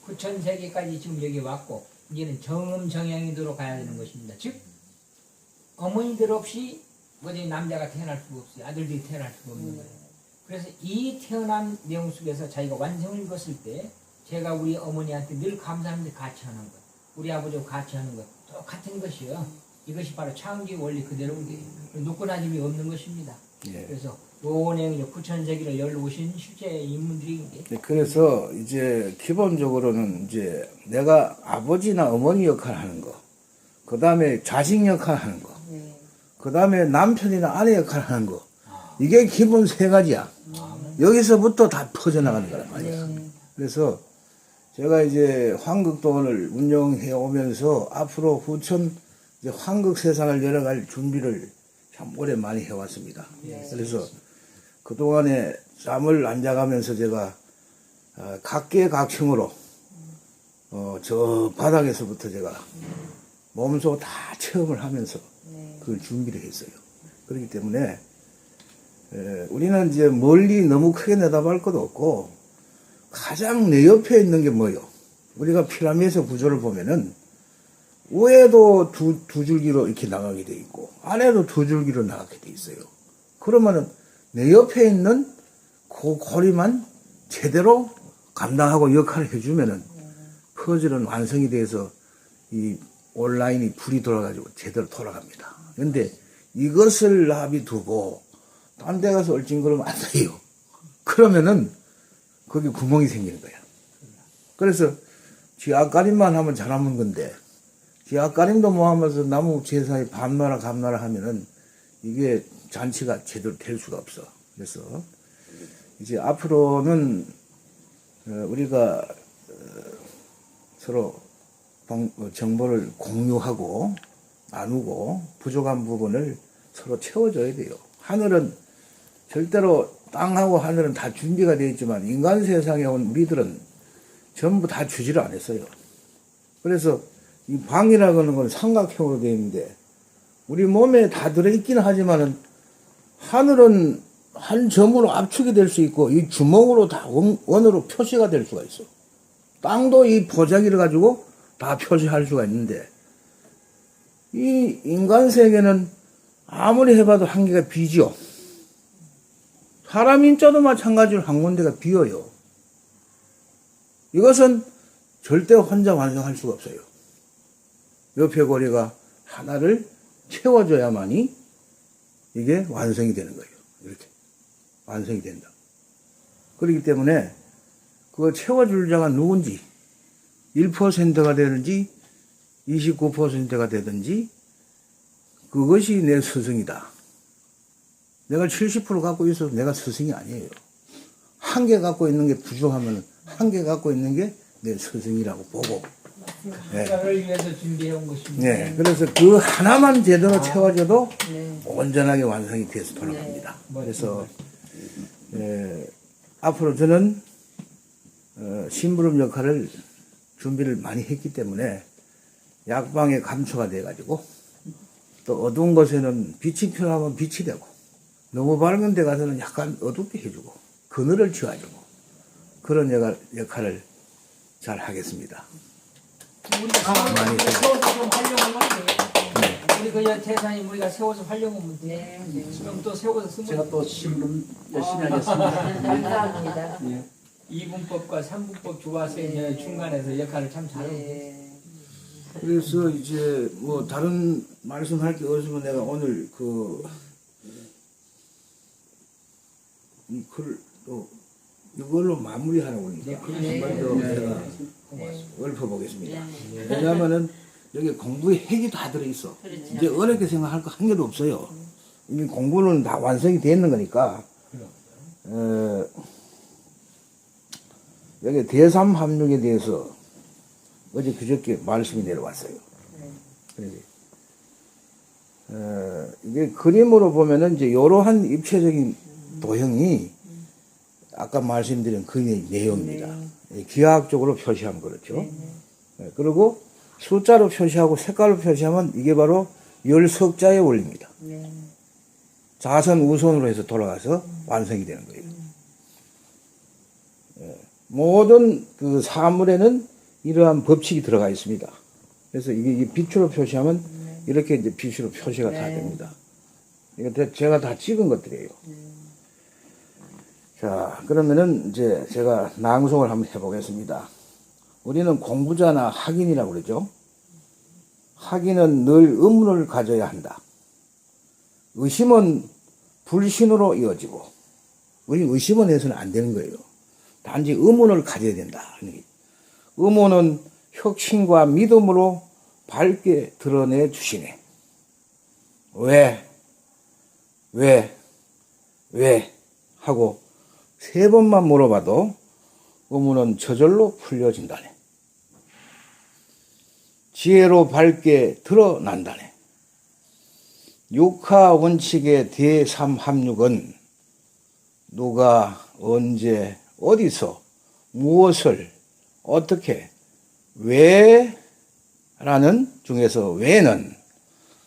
9,000세기까지 지금 여기 왔고 이제는 정음정약으로 가야 되는 것입니다. 즉 어머니들 없이 어디 남자가 태어날 수가 없어요. 아들들이 태어날 수가 없는 거예요. 그래서 이 태어난 내용 속에서 자기가 완성을 이뤘을 때 제가 우리 어머니한테 늘 감사합니다. 같이 하는 것. 우리 아버지와 같이 하는 것. 똑같은 것이요. 이것이 바로 창조의 원리 그대로인 거예요. 누구나 힘이 없는 것입니다. 예. 그래서 요번에 이제 구천세기를 열오신 실제 인물들이 이제 네, 그래서 이제 기본적으로는 이제 내가 아버지나 어머니 역할 하는 거, 그 다음에 자식 역할 하는 거, 그 다음에 남편이나 아내 역할 하는 거, 이게 기본 세 가지야. 여기서부터 다 퍼져나가는 거란 말이야. 그래서 제가 이제 환극동을 운영해 오면서 앞으로 후천 이제 환극 세상을 열어갈 준비를 참 오래 많이 해왔습니다. 그래서 그동안에 잠을 안 자가면서 제가 각계각층으로 저 바닥에서부터 제가 몸소 다 체험을 하면서 그걸 준비를 했어요. 그렇기 때문에 우리는 이제 멀리 너무 크게 내다볼 것도 없고 가장 내 옆에 있는 게 뭐요? 우리가 피라미드 구조를 보면은 위에도 두 줄기로 이렇게 나가게 돼 있고 아래도 두 줄기로 나가게 돼 있어요. 그러면은 내 옆에 있는 그 고리만 제대로 감당하고 역할을 해주면은 퍼즐은 완성이 돼서 이 온라인이 불이 돌아가지고 제대로 돌아갑니다. 근데 이것을 놔두고 딴 데 가서 얼찡거리면 안 돼요. 그러면은 거기 구멍이 생기는 거야. 그래서 쥐아까림만 하면 잘하는 건데 쥐아까림도 뭐 하면서 나무 제사에 밤나라 감나라 하면은 이게 잔치가 제대로 될 수가 없어. 그래서 이제 앞으로는 우리가 서로 정보를 공유하고 나누고 부족한 부분을 서로 채워줘야 돼요. 하늘은 절대로 땅하고 하늘은 다 준비가 되어 있지만 인간 세상에 온 우리들은 전부 다 주지를 않았어요. 그래서 이 방이라고 하는 건 삼각형으로 되어 있는데 우리 몸에 다 들어있기는 하지만은 하늘은 한 점으로 압축이 될 수 있고 이 주먹으로 다 원으로 표시가 될 수가 있어. 땅도 이 보자기를 가지고 다 표시할 수가 있는데 이 인간 세계는 아무리 해봐도 한계가 비죠. 사람 인자도 마찬가지로 한 군데가 비어요. 이것은 절대 혼자 완성할 수가 없어요. 옆에 고리가 하나를 채워줘야만이 이게 완성이 되는 거예요. 이렇게 완성이 된다. 그렇기 때문에 그거 채워줄 자가 누군지 1%가 되든지 29%가 되든지 그것이 내 스승이다. 내가 70% 갖고 있어도 내가 스승이 아니에요. 한 개 갖고 있는 게 부족하면 한 개 갖고 있는 게 내 스승이라고 보고. 그를 위해서 준비해온 것입니다. 네, 그래서 그 하나만 제대로 채워줘도 온전하게 완성이 돼서 돌아갑니다. 그래서 앞으로 저는 심부름 역할을 준비를 많이 했기 때문에 약방에 감초가 돼가지고 또 어두운 곳에는 빛이 필요하면 빛이 되고 너무 밝은 데 가서는 약간 어둡게 해주고 그늘을 지어주고 그런 역할을 잘 하겠습니다. 많이 세워서 좀 활용하면 돼요. 우리 그 대사님 우리가 세워서 활용하면 돼. 지금 또 세워서 쓰면 제가 또 심부름 열심히 하겠습니다. 감사합니다. 이분법과 삼분법 좋아서 이제 중간에서 역할을 참 잘하고. 그래서 이제 뭐 다른 말씀할 게 없으면 내가 오늘 이 글 또 이걸로 마무리하라고 하니까 한번더 제가 읊어보겠습니다. 왜냐하면은 여기 공부의 핵이 다 들어있어. 이제 어렵게 생각할 거 한 개도 없어요. 이미 공부는 다 완성이 되어 있는 거니까. 여기 대삼합육에 대해서 어제 그저께 말씀이 내려왔어요. 그래서 이게 그림으로 보면은 이제 이러한 입체적인 도형이 아까 말씀드린 그 내용입니다. 기하학적으로 표시하면 그렇죠. 그리고 숫자로 표시하고 색깔로 표시하면 이게 바로 열석자의 원리입니다. 자선 우선으로 해서 돌아가서 완성이 되는 거예요. 모든 그 사물에는 이러한 법칙이 들어가 있습니다. 그래서 이게 빛으로 표시하면 이렇게 이제 빛으로 표시가 다 됩니다. 이거 제가 다 찍은 것들이에요. 자, 그러면은 이제 제가 낭송을 한번 해보겠습니다. 우리는 공부자나 학인이라고 그러죠. 학인은 늘 의문을 가져야 한다. 의심은 불신으로 이어지고 우리 의심은 해서는 안 되는 거예요. 단지 의문을 가져야 된다. 의문은 혁신과 믿음으로 밝게 드러내 주시네. 왜 하고 3번만 물어봐도 의문은 저절로 풀려진다네. 지혜로 밝게 드러난다네. 육하 원칙의 대삼합육은 누가 언제 어디서 무엇을 어떻게 왜 라는 중에서 왜는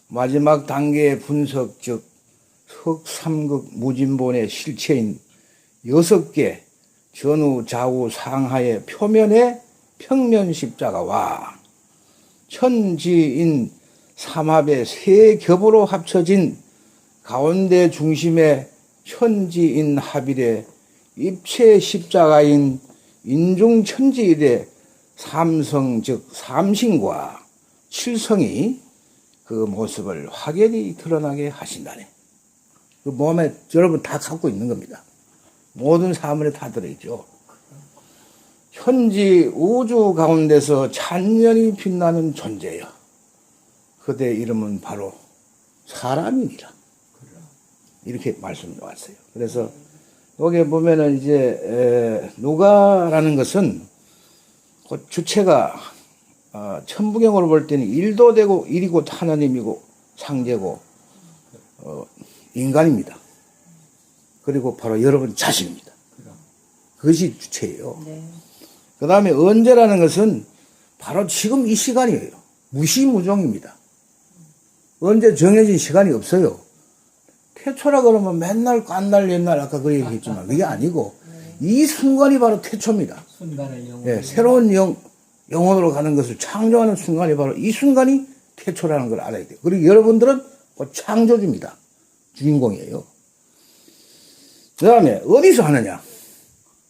마지막 단계의 분석 즉 석삼극 무진본의 실체인 6개 전후 좌우 상하의 표면의 평면 십자가와 천지인 삼합의 3겹으로 합쳐진 가운데 중심의 천지인 합일의 입체 십자가인 인중천지일의 삼성 즉 삼신과 칠성이 그 모습을 확연히 드러나게 하신다네. 그 몸에 여러분 다 갖고 있는 겁니다. 모든 사물에 다 들어있죠. 현지 우주 가운데서 찬연히 빛나는 존재여. 그대 이름은 바로 사람이니라. 이렇게 말씀해 왔어요. 그래서 여기에 보면은 이제 누가라는 것은 그 주체가 천부경으로 볼 때는 일도 되고 일이고 하나님이고 상제고 인간입니다. 그리고 바로 여러분 자신입니다. 그것이 주체예요. 그 다음에 언제라는 것은 바로 지금 이 시간이에요. 무시무종입니다. 언제 정해진 시간이 없어요. 태초라 그러면 맨날 깐날 옛날 아까 그 얘기했지만 그게 아니고 이 순간이 바로 태초입니다. 순간을 영원. 네, 새로운 영혼으로 가는 것을 창조하는 순간이 바로 이 순간이 태초라는 걸 알아야 돼요. 그리고 여러분들은 그 창조주입니다. 주인공이에요. 그 다음에 어디서 하느냐?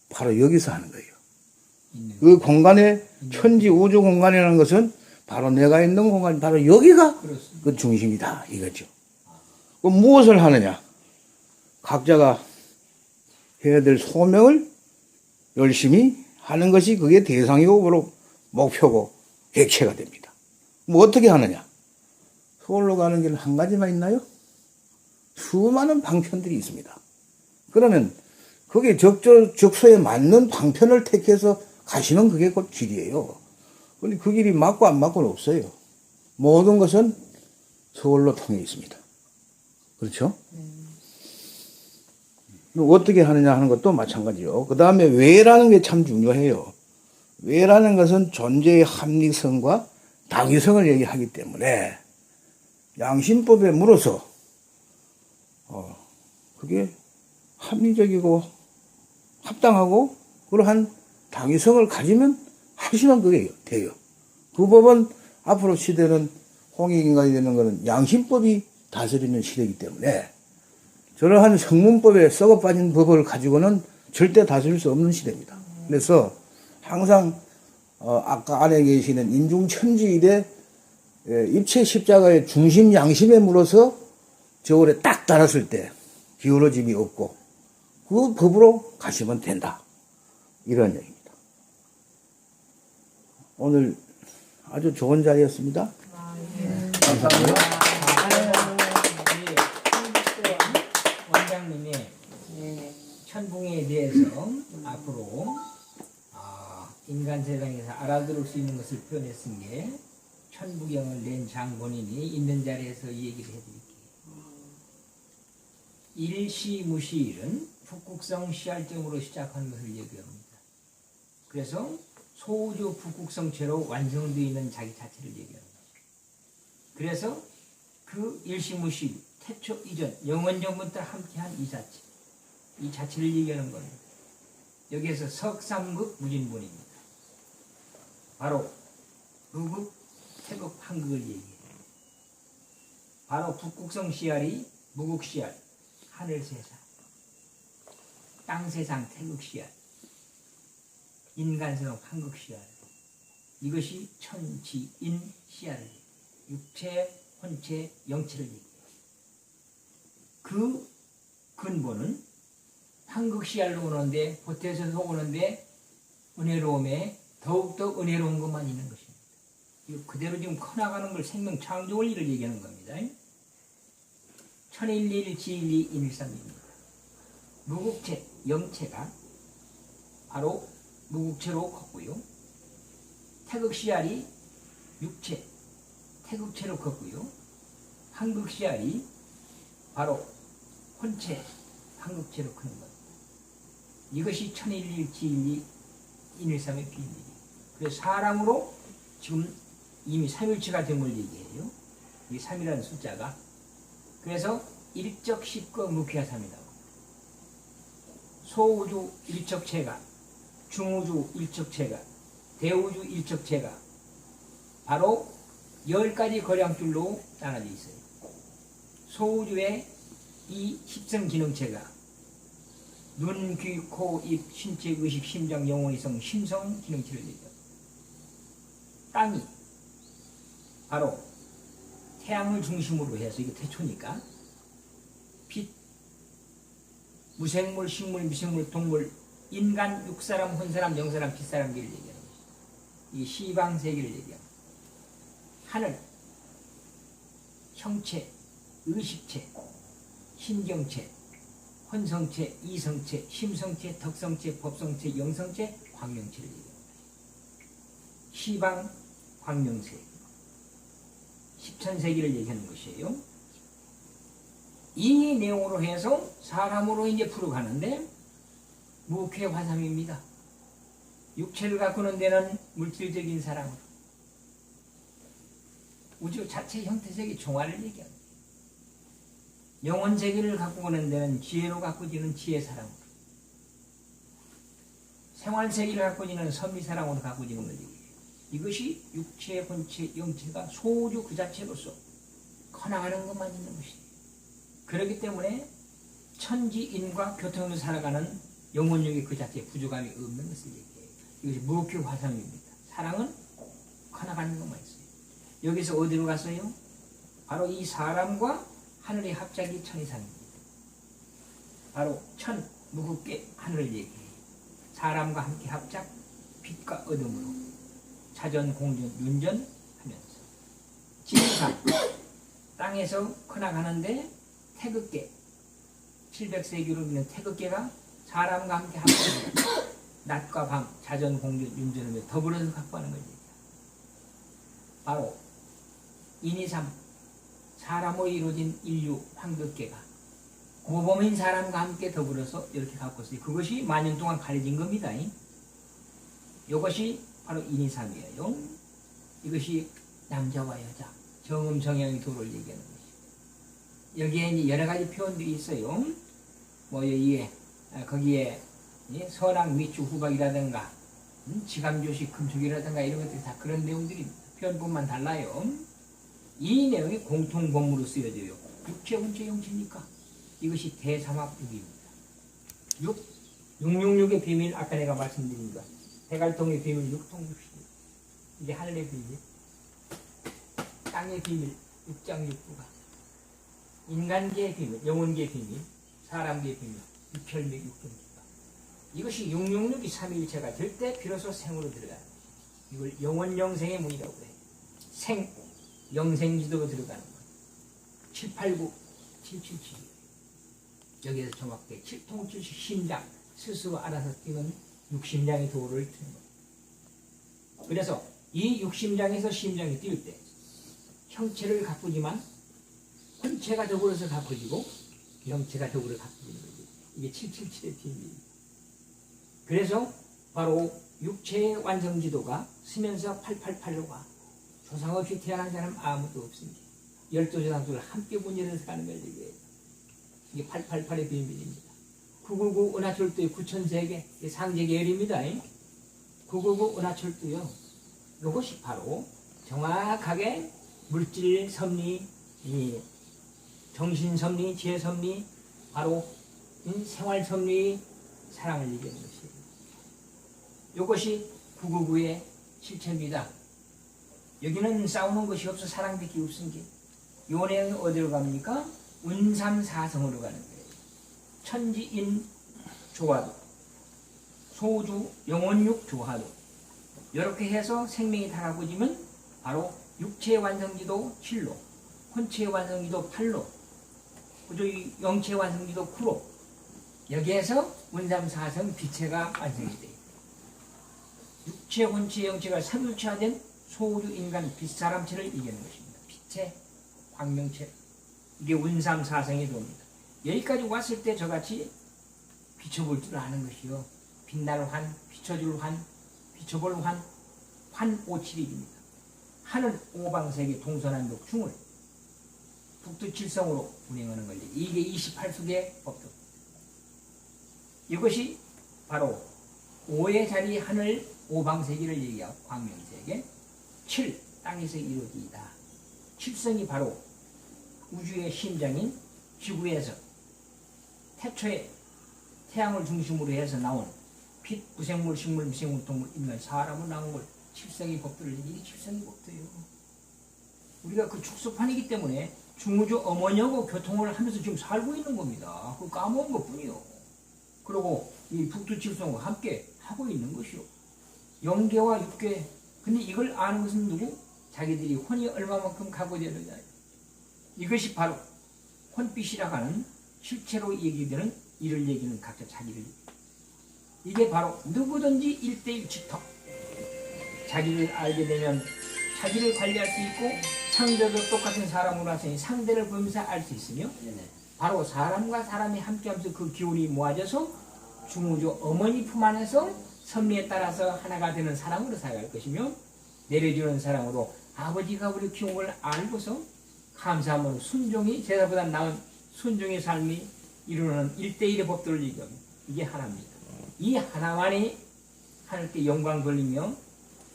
바로 여기서 하는 거예요. 그 공간에 천지 우주 공간이라는 것은 바로 내가 있는 공간이 바로 여기가 그 중심이다 이거죠. 그럼 무엇을 하느냐? 각자가 해야 될 소명을 열심히 하는 것이 그게 대상이고 바로 목표고 객체가 됩니다. 뭐 어떻게 하느냐? 서울로 가는 길 한 가지만 있나요? 수많은 방편들이 있습니다. 그러면 그게 적소에 맞는 방편을 택해서 가시면 그게 곧 길이에요. 근데 그 길이 맞고 안 맞고는 없어요. 모든 것은 서울로 통해 있습니다. 그렇죠? 어떻게 하느냐 하는 것도 마찬가지요. 그 다음에 왜라는 게 참 중요해요. 왜라는 것은 존재의 합리성과 당위성을 얘기하기 때문에 양심법에 물어서 그게 합리적이고 합당하고 그러한 당위성을 가지면 하시면 그게 돼요. 그 법은 앞으로 시대는 홍익인간이 되는 것은 양심법이 다스리는 시대이기 때문에 저러한 성문법에 썩어 빠진 법을 가지고는 절대 다스릴 수 없는 시대입니다. 그래서 항상 아까 안에 계시는 인중천지일의 입체 십자가의 중심 양심에 물어서 저울에 딱 달았을 때 기울어짐이 없고 그 법으로 가시면 된다. 이런 얘기입니다. 오늘 아주 좋은 자리였습니다. 감사합니다. 원장님이 천궁에 대해서 앞으로 인간 세상에서 알아들을 수 있는 것을 표현했은 게 천부경을 낸 장본인이 있는 자리에서 이 얘기를 해드릴게요. 일시무시일은 북극성 시할점으로 시작하는 것을 얘기합니다. 그래서 소우주 북극성체로 완성되어 있는 자기 자체를 얘기합니다. 그래서 그 일시무시일, 태초 이전, 영원전부터 함께한 이 자체를 얘기하는 겁니다. 여기에서 석삼극 무진본입니다. 바로 루극, 태극, 한극을 얘기해요. 바로 북극성 씨알이 무극 씨알, 하늘 세상, 땅 세상 태극 씨알, 인간 세상 한극 씨알. 이것이 천지인 씨알을 얘기해요. 육체, 혼체, 영체를 얘기해요. 그 근본은 황극시알로 오는데 보태서 오는데 은혜로움에 더욱더 은혜로운 것만 있는 것입니다. 이거 그대로 지금 커나가는 걸 생명 창조 원리를 얘기하는 겁니다. 천일일 지일이 인일삼입니다. 무국체, 영체가 바로 무국체로 컸고요. 태극시알이 육체, 태극체로 컸고요. 황극시알이 바로 혼체, 황극체로 크는 겁니다. 이것이 천일일 지일이 인일삼의 비밀이에요. 그래서 사람으로 지금 이미 삼일체가 됨을 얘기해요. 이 3이라는 숫자가. 그래서 일적 십거 무ఖ్야삼이다. 소우주 일적체가, 중우주 일적체가, 대우주 일적체가 바로 10가지 거량줄로 나눠져 있어요. 소우주의 이 십성기능체가 눈, 귀, 코, 입, 신체, 의식, 심장, 영혼, 이성, 심성 기능체를 얘기합니다. 땅이 바로 태양을 중심으로 해서 이게 태초니까 빛, 무생물, 식물, 미생물, 동물, 인간, 육사람, 혼사람, 영사람, 빛사람들을 얘기하는 것이죠. 이 시방세계를 얘기합니다. 하늘, 형체, 의식체, 신경체, 혼성체, 이성체, 심성체, 덕성체, 법성체, 영성체, 광명체를 얘기합니다. 시방, 광명세, 십천세기를 얘기하는 것이에요. 이 내용으로 해서 사람으로 이제 풀어가는데 무쾌화삼입니다. 육체를 가꾸는 데는 물질적인 사람으로, 우주 자체 형태적인 종화를 얘기합니다. 영혼 세계를 가꾸는 데는 지혜로 가꾸지는 지혜 사람으로, 생활 세계를 가꾸지는 선미 사람으로 가꾸지는 것을 얘기해요. 이것이 육체, 혼체, 영체가 소우주 그 자체로서 커나가는 것만 있는 것이에요. 그렇기 때문에 천지인과 교통을 살아가는 영혼력이 그 자체에 부족함이 없는 것을 얘기해요. 이것이 무ఖ్화삼입니다. 사랑은 커나가는 것만 있어요. 여기서 어디로 갔어요? 바로 이 사람과 하늘의 합작이 천이삼입니다. 바로 천, 무겁게 하늘을 얘기해요. 사람과 함께 합작, 빛과 어둠으로 자전, 공전, 윤전 하면서 지상, 땅에서 커나가는데 태극계, 700세기로 있는 태극계가 사람과 함께 합작합니다. 낮과 밤, 자전, 공전, 윤전을 더불어서 확보하는 거죠. 바로 인이삼, 사람으로 이루어진 인류 황극계가 모범인 사람과 함께 더불어서 이렇게 갖고 있어요. 그것이 만년 동안 가려진 겁니다. 이것이 바로 인이삼이에요. 이것이 남자와 여자, 정음, 정향의 도를 얘기하는 것이죠. 여기에 이제 여러 가지 표현들이 있어요. 뭐 여기에 거기에 선악, 미추, 후박이라든가 지감조식, 금속이라든가 이런 것들이 다 그런 내용들입니다. 표현뿐만 달라요. 이 내용이 공통본무로 쓰여져요. 육체, 혼체, 영체니까 이것이 대삼합육입니다. 666의 비밀, 아까 내가 말씀드린 것, 대갈통의 비밀, 육통육신, 이게 하늘의 비밀, 땅의 비밀, 육장육부가, 인간계의 비밀, 영혼계의 비밀, 사람계의 비밀, 육혈맥, 육경기가, 이것이 666이 삼위일체가 될 때 비로소 생으로 들어가는 것이죠. 이걸 영원영생의 문이라고 해요. 생, 영생지도가 들어가는 거예요. 789, 777. 여기에서 정확하게 7통칠식 심장, 스스로 알아서 뛰는 육심장의 도를 트는 겁니다. 그래서 이 육심장에서 심장이 뛸 때 형체를 가꾸지만 혼체가 더불어서 가꾸지고 영체가 더불어 가꾸는 거죠. 이게 777의 비밀입니다. 그래서 바로 육체의 완성지도가 쓰면서 888로 가. 조상 없이 태어난 사람 아무도 없습니다. 12조상들을 함께 분열해서 가는 걸 얘기해요. 이게 888의 비밀입니다. 999 은하철도의 9천세계 상제계열입니다. 999 은하철도요. 이것이 바로 정확하게 물질 섭리, 정신 섭리, 지혜 섭리, 바로 생활 섭리, 사랑을 얘기하는 것이에요. 이것이 999의 실체입니다. 여기는 싸우는 것이 없어 사랑밖에 없은 게, 요 내용이 어디로 갑니까? 운삼사성으로 가는 거예요. 천지인 조화도, 소주 영혼육 조화도, 이렇게 해서 생명이 달아붙으면 바로 육체의 완성기도 7로, 혼체의 완성기도 8로, 그죠? 영체의 완성기도 9로, 여기에서 운삼사성 빛체가 완성이 돼요. 육체, 혼체, 영체가 삼육체화된 소주, 인간, 빛사람체를 이기는 것입니다. 빛체, 광명체, 이게 운삼사성의 도입니다. 여기까지 왔을 때 저같이 비춰볼 줄 아는 것이요. 빛날 환, 비춰줄 환, 비춰볼 환, 환오칠입니다. 하늘 오방세계 동서남북 중을 북두칠성으로 운행하는 권리. 이게 28수의 법도. 이것이 바로 5의 자리 하늘 오방세계를 얘기하고 광명세계, 7 땅에서 이루어지이다. 칠성이 바로 우주의 심장인 지구에서 태초에 태양을 중심으로 해서 나온 빛, 무생물, 식물, 미생물, 동물, 인간, 사람으로 나온 걸 칠성의 법도를 이게 칠성의 법도예요. 우리가 그 축소판이기 때문에 중우주 어머니하고 교통을 하면서 지금 살고 있는 겁니다. 그거 까먹은 것 뿐이요. 그리고 이 북두칠성과 함께 하고 있는 것이요. 영계와 육계. 근데 이걸 아는 것은 누구? 자기들이 혼이 얼마만큼 각오되느냐. 이것이 바로 혼빛이라고 하는 실체로 얘기되는 이를 얘기는 각자 자기를. 이게 바로 누구든지 1대1 직통. 자기를 알게 되면 자기를 관리할 수 있고 상대도 똑같은 사람으로 하서 상대를 보면서 알 수 있으며 바로 사람과 사람이 함께하면서 그 기운이 모아져서 중우주 어머니 품 안에서 섭리에 따라서 하나가 되는 사람으로 살아갈 것이며 내려주는 사람으로 아버지가 우리 기운을 알고서 감사함으로 순종이 제사보다 나은 순종의 삶이 이루는 1대1의 법도를 얘기합니다. 이게 하나입니다. 이 하나만이 하늘께 영광 돌리며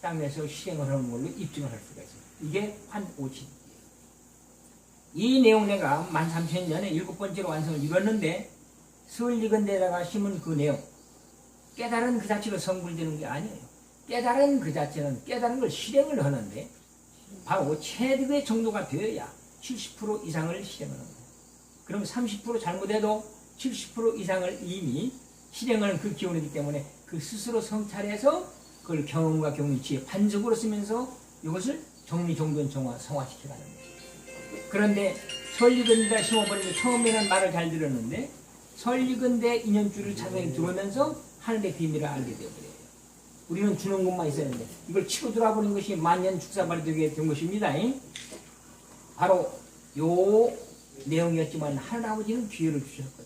땅에서 실행을 하는 걸로 입증을 할 수가 있습니다. 이게 환오치. 이 내용 내가 13,000년에 7번째로 완성을 이뤘는데 설리건대다가 심은 그 내용, 깨달은 그 자체로 성불되는 게 아니에요. 깨달은 그 자체는 깨달은 걸 실행을 하는데 바로 체득의 정도가 되어야 70% 이상을 실행하는 거예요. 그럼 30% 잘못해도 70% 이상을 이미 실행하는 그 기운이기 때문에 그 스스로 성찰해서 그걸 경험과 경험치의 반적으로 쓰면서 이것을 정리정돈 정화, 성화시켜가는 거예요. 그런데 설리건대가 심어버리면 처음에는 말을 잘 들었는데 설리건대 인연줄을 자세히 들으면서 하늘의 비밀을 알게 되어버려요. 우리는 주는 것만 있었는데 이걸 치고 돌아버린 것이 만년 축사발이 되게 된 것입니다. 바로 요 내용이었지만 하나아버지는 기회를 주셨거든요.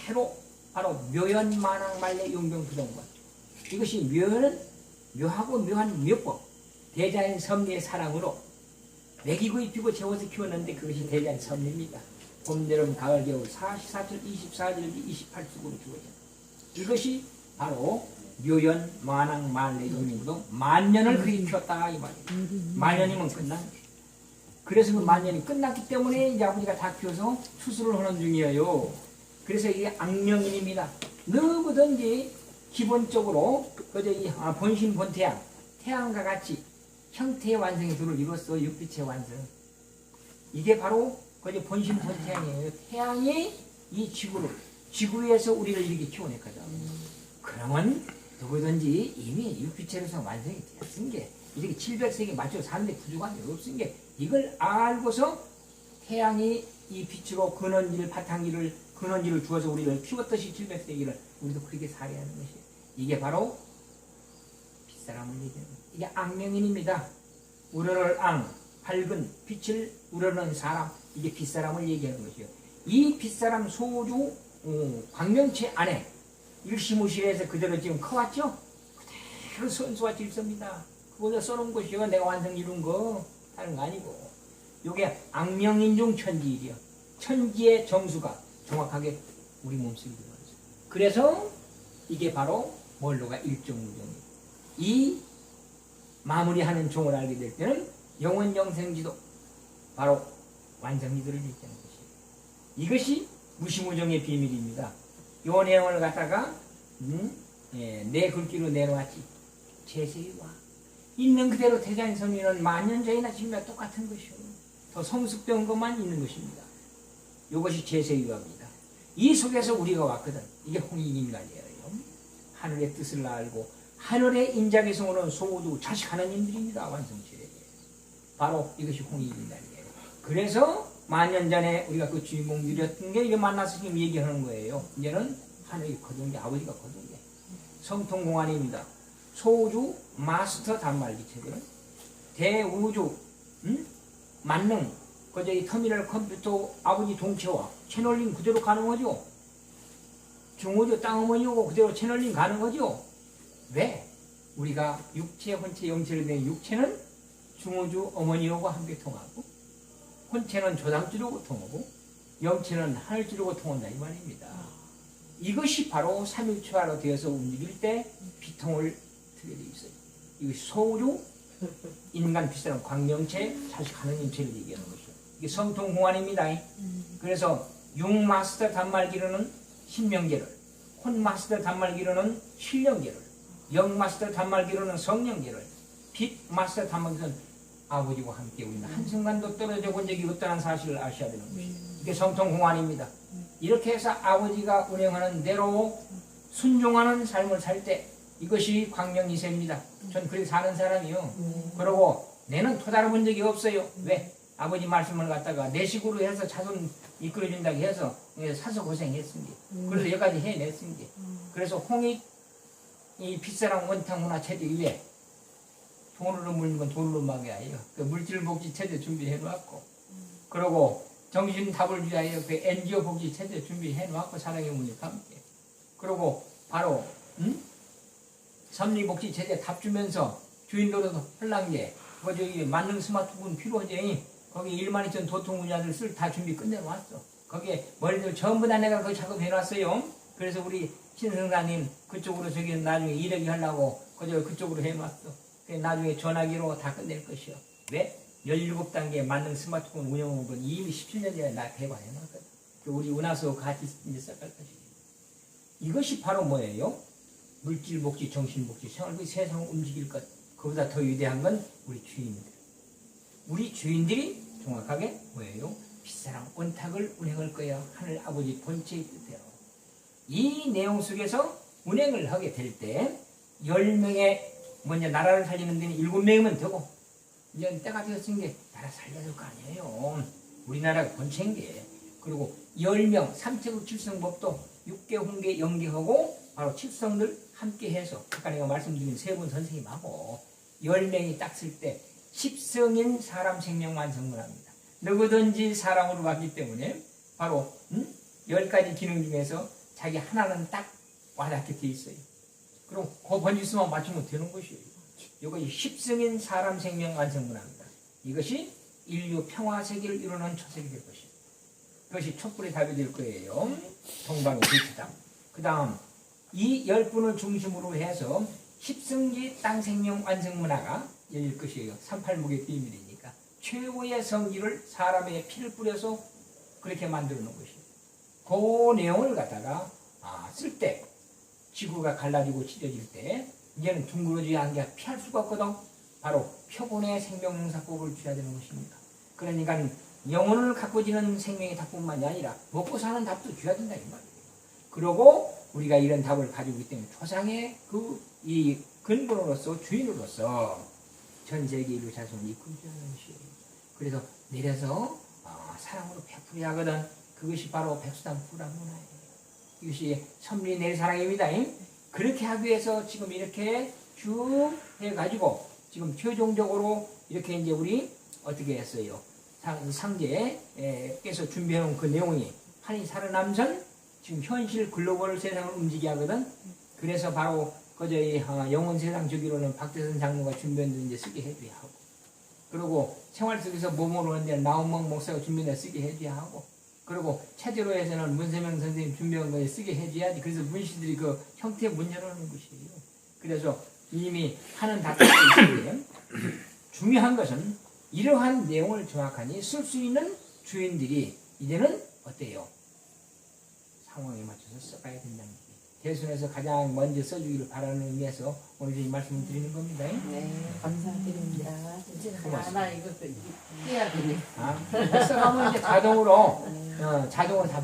그대로 바로 묘연 만왕말래 용병부정관. 이것이 묘연은 묘하고 묘한 묘법, 대자연 섭리의 사랑으로 먹이고 입히고 재워서 키웠는데 그것이 대자연 섭리입니다. 봄, 여름, 가을, 겨울 44절, 24절기, 28수고로 주어져요. 이것이 바로 묘연, 만왕, 말래, 용병부동 만년을 그렇게 키웠다 이 말이에요. 만년이면 끝난 거예요. 그래서 그 만년이 끝났기 때문에 이제 아버지가 다 키워서 수술을 하는 중이에요. 그래서 이게 악명인입니다. 누구든지 기본적으로 그저 이 본신 본태양, 태양과 같이 형태의 완성의 도를 이뤘어. 육빛의 완성. 이게 바로 그저 본신 본태양이에요. 태양이 이 지구를, 지구에서 우리를 이렇게 키워냈거든. 그러면 누구든지 이미 육빛체로서 완성이 되었은 게 이렇게 700세기 맞춰 사는데 부족한 게 없은 게 이걸 알고서 태양이 이 빛으로 근원지를 바탕지를 근원지를 주어서 우리를 키웠듯이 700세기를 우리도 그렇게 살아야 하는 것이에요. 이게 바로 빛사람을 얘기하는 거예요. 이게 악명인입니다. 우러를 앙, 밝은 빛을 우러는 사람, 이게 빛사람을 얘기하는 것이에요. 이 빛사람 소주 광명체 안에 일시무실해서 그대로 지금 커왔죠? 그대로 선수와 질서입니다. 그거다 써놓은 것이요. 내가 완성 이룬 거 다른 거 아니고. 요게 악명인 중 천지일이요. 천지의 정수가 정확하게 우리 몸속에 들어가죠. 그래서 이게 바로 뭘로가 일종무정이에요. 이 마무리하는 종을 알게 될 때는 영원 영생지도 바로 완성지도를 얘기하는 것이에요. 이것이 무시무정의 비밀입니다. 요 내용을 갖다가 내 글귀로 내놓았지. 제세와 있는 그대로 대자연 섭리는 만년 전이나 지금과 똑같은 것이요. 더 성숙된 것만 있는 것입니다. 이것이 제세유화입니다. 이 속에서 우리가 왔거든. 이게 홍익인간이에요. 하늘의 뜻을 알고 하늘의 인자계성으로는 소도 자식 하나님들입니다. 완성체에 바로 이것이 홍익인간이에요. 그래서 만년 전에 우리가 그 주인공 누렸던 게 이게 만나서 지금 얘기하는 거예요. 이제는 하늘이 거둔 게 아버지가 거둔 게 성통공안입니다. 소우주 마스터 단말기 체계, 대우주 만능 거저기 터미널 컴퓨터 아버지 동체와 채널링 그대로 가는 거죠. 중우주 땅어머니고 그대로 채널링 가는 거죠. 왜? 우리가 육체, 혼체, 영체로 된 육체는 중우주 어머니하고 함께 통하고 혼체는 조상주로고 통하고 영체는 하늘주로고 통한다 이 말입니다. 이것이 바로 삼일초하로 되어서 움직일 때 비통을 트게 돼 있어요. 이것이 소우주 인간 비슷한 광명체 자식 하느님체를 얘기하는 것이죠. 이게 성통공안입니다. 그래서 육마스터 단말기로는 신명계를, 혼마스터 단말기로는 신령계를, 영마스터 단말기로는 성령계를, 빛마스터 단말기로는 아버지와 함께 우리는 한순간도 떨어져 본 적이 없다는 사실을 아셔야 되는 것이죠. 이게 성통공안입니다. 이렇게 해서 아버지가 운영하는 대로 순종하는 삶을 살 때 이것이 광명이세입니다. 전 그렇게 사는 사람이요. 그러고 내는 토달아본 적이 없어요. 왜? 아버지 말씀을 갖다가 내 식으로 해서 자손 이끌어준다고 해서 사서 고생했습니다. 그래서 여기까지 해냈습니다. 그래서 홍익 이 빗사람 원탕 문화 체제 위에 돈으로 물는 건 돈으로 막아요. 그 물질 복지 체제 준비해 놓았고, 그리고 정신 답을 위하여 그 NGO 복지 체제 준비해 놓았고 사랑의 문익과 함께. 그리고 바로 섭리복지 체제 답 주면서 주인도로도 헐랑게 거기 만능 스마트폰 필요하지. 거기 1만 2천 도통 분야들 쓸 다 준비 끝내놨어. 거기에 머리들 전부 다 내가 거기 작업해놨어요. 그래서 우리 신성사님 그쪽으로 저기 나중에 일하게 하려고 그쪽으로 해놨어. 나중에 전화기로 다 끝낼 것이요. 왜? 17단계 만능 스마트폰 운영하는 건 이미 17년 전에 나 개발해놨거든. 우리 은하수 같이 이제 써갈 것이지. 이것이 바로 뭐예요? 물질복지, 정신복지, 생활복지, 세상을 움직일 것. 그보다 더 위대한 건 우리 주인들. 우리 주인들이 정확하게 뭐예요? 빗사람 온탁을 운행할 거야. 하늘 아버지 본체의 뜻대로. 이 내용 속에서 운행을 하게 될 때 10명의 먼저 나라를 살리는 데는 7명이면 되고 이제 때가 되었은 게 나라 살려야 될 거 아니에요. 우리나라가 본체인 게. 그리고 10명 삼체국 칠성법도 6개, 홍계, 영계하고 바로 칠성들 함께 해서 아까 내가 말씀드린 세 분 선생님하고 10명이 딱 쓸 때 10성인 사람 생명 완성문합니다. 누구든지 사람으로 갔기 때문에 바로 10가지 기능 중에서 자기 하나는 딱 와닿게 돼 있어요. 그럼 그 번지수만 맞추면 되는 것이에요. 이것이 10성인 사람 생명 완성문합니다. 이것이 인류 평화 세계를 이루는 초석이 될 것입니다. 그것이 촛불의 답이 될 거예요. 동방의 불치당. 그 다음 이 10분을 중심으로 해서 10성지 땅 생명 완성 문화가 열릴 것이에요. 38목의 비밀이니까. 최고의 성지를 사람의 피를 뿌려서 그렇게 만들어 놓은 것이에요. 그 내용을 갖다가 쓸 때 지구가 갈라지고 찢어질 때 이제는 둥그러지 않게 피할 수가 없거든. 바로 표본의 생명용사법을 취해야 되는 것입니다. 그러니까 영혼을 갖고 지는 생명의 답뿐만이 아니라 먹고 사는 답도 줘야 된다 이 말이에요. 그러고 우리가 이런 답을 가지고 있기 때문에 초상의 이 근본으로서 주인으로서 전 세계 인류 자손을 이끌어주는 것이에요. 그래서 내려서 사랑으로 베풀어야 하거든. 그것이 바로 백수단 불안 문화예요. 이것이 섭리 내 사랑입니다. 그렇게 하기 위해서 지금 이렇게 쭉 해가지고 지금 최종적으로 이렇게 이제 우리 어떻게 했어요? 상제에서 준비해놓은 그 내용이 한이 살아남선 지금 현실 글로벌 세상을 움직이게 하거든. 그래서 바로 그저희 영혼 세상 주기로는 박대선 장로가 준비한 데 이제 쓰게 해줘야 하고, 그리고 생활 속에서 몸으로 하는데 나온몽 목사가 준비한 데 쓰게 해줘야 하고, 그리고 체제로 해서는 문세명 선생님 준비한 거에 쓰게 해줘야지. 그래서 문시들이 그 형태에 문 열어놓는 것이에요. 그래서 이미 하는 답변이 있는데 중요한 것은 이러한 내용을 정확하니 쓸 수 있는 주인들이 이제는 어때요? 상황에 맞춰서 써가야 된다는 게 대순에서 가장 먼저 써주기를 바라는 의미에서 오늘 이 말씀을 드리는 겁니다. 네, 감사드립니다. 진짜 고맙습니다. 하나 이것도 해야 되겠다. 했어가면 이제 자동으로 다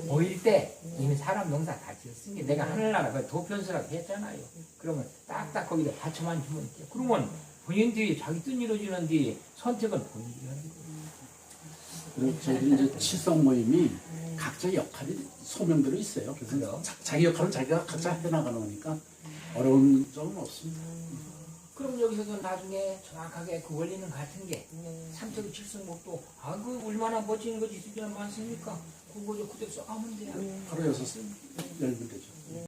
모일 때 이미 사람 농사 다 지었으니 내가 하늘나라 그 도편수라고 했잖아요. 그러면 딱딱 거기다 받쳐만 주면 돼. 그러면 본인들이 자기 뜻 이루어지는 뒤 선택은 본인이 하는 거예요. 그리고 저희 이제 칠성 모임이 각자 역할이 소명대로 있어요. 그래서 자기 역할은 자기가 각자 해나가는 거니까 어려운 점은 없습니다. 그럼 여기서도 나중에 정확하게 그 원리는 같은 게 삼척의 칠성목도 그 얼마나 멋진 것이 있을 줄 많습니까? 그거 그대로 써가면 돼요. 하루 6시 열면 되죠.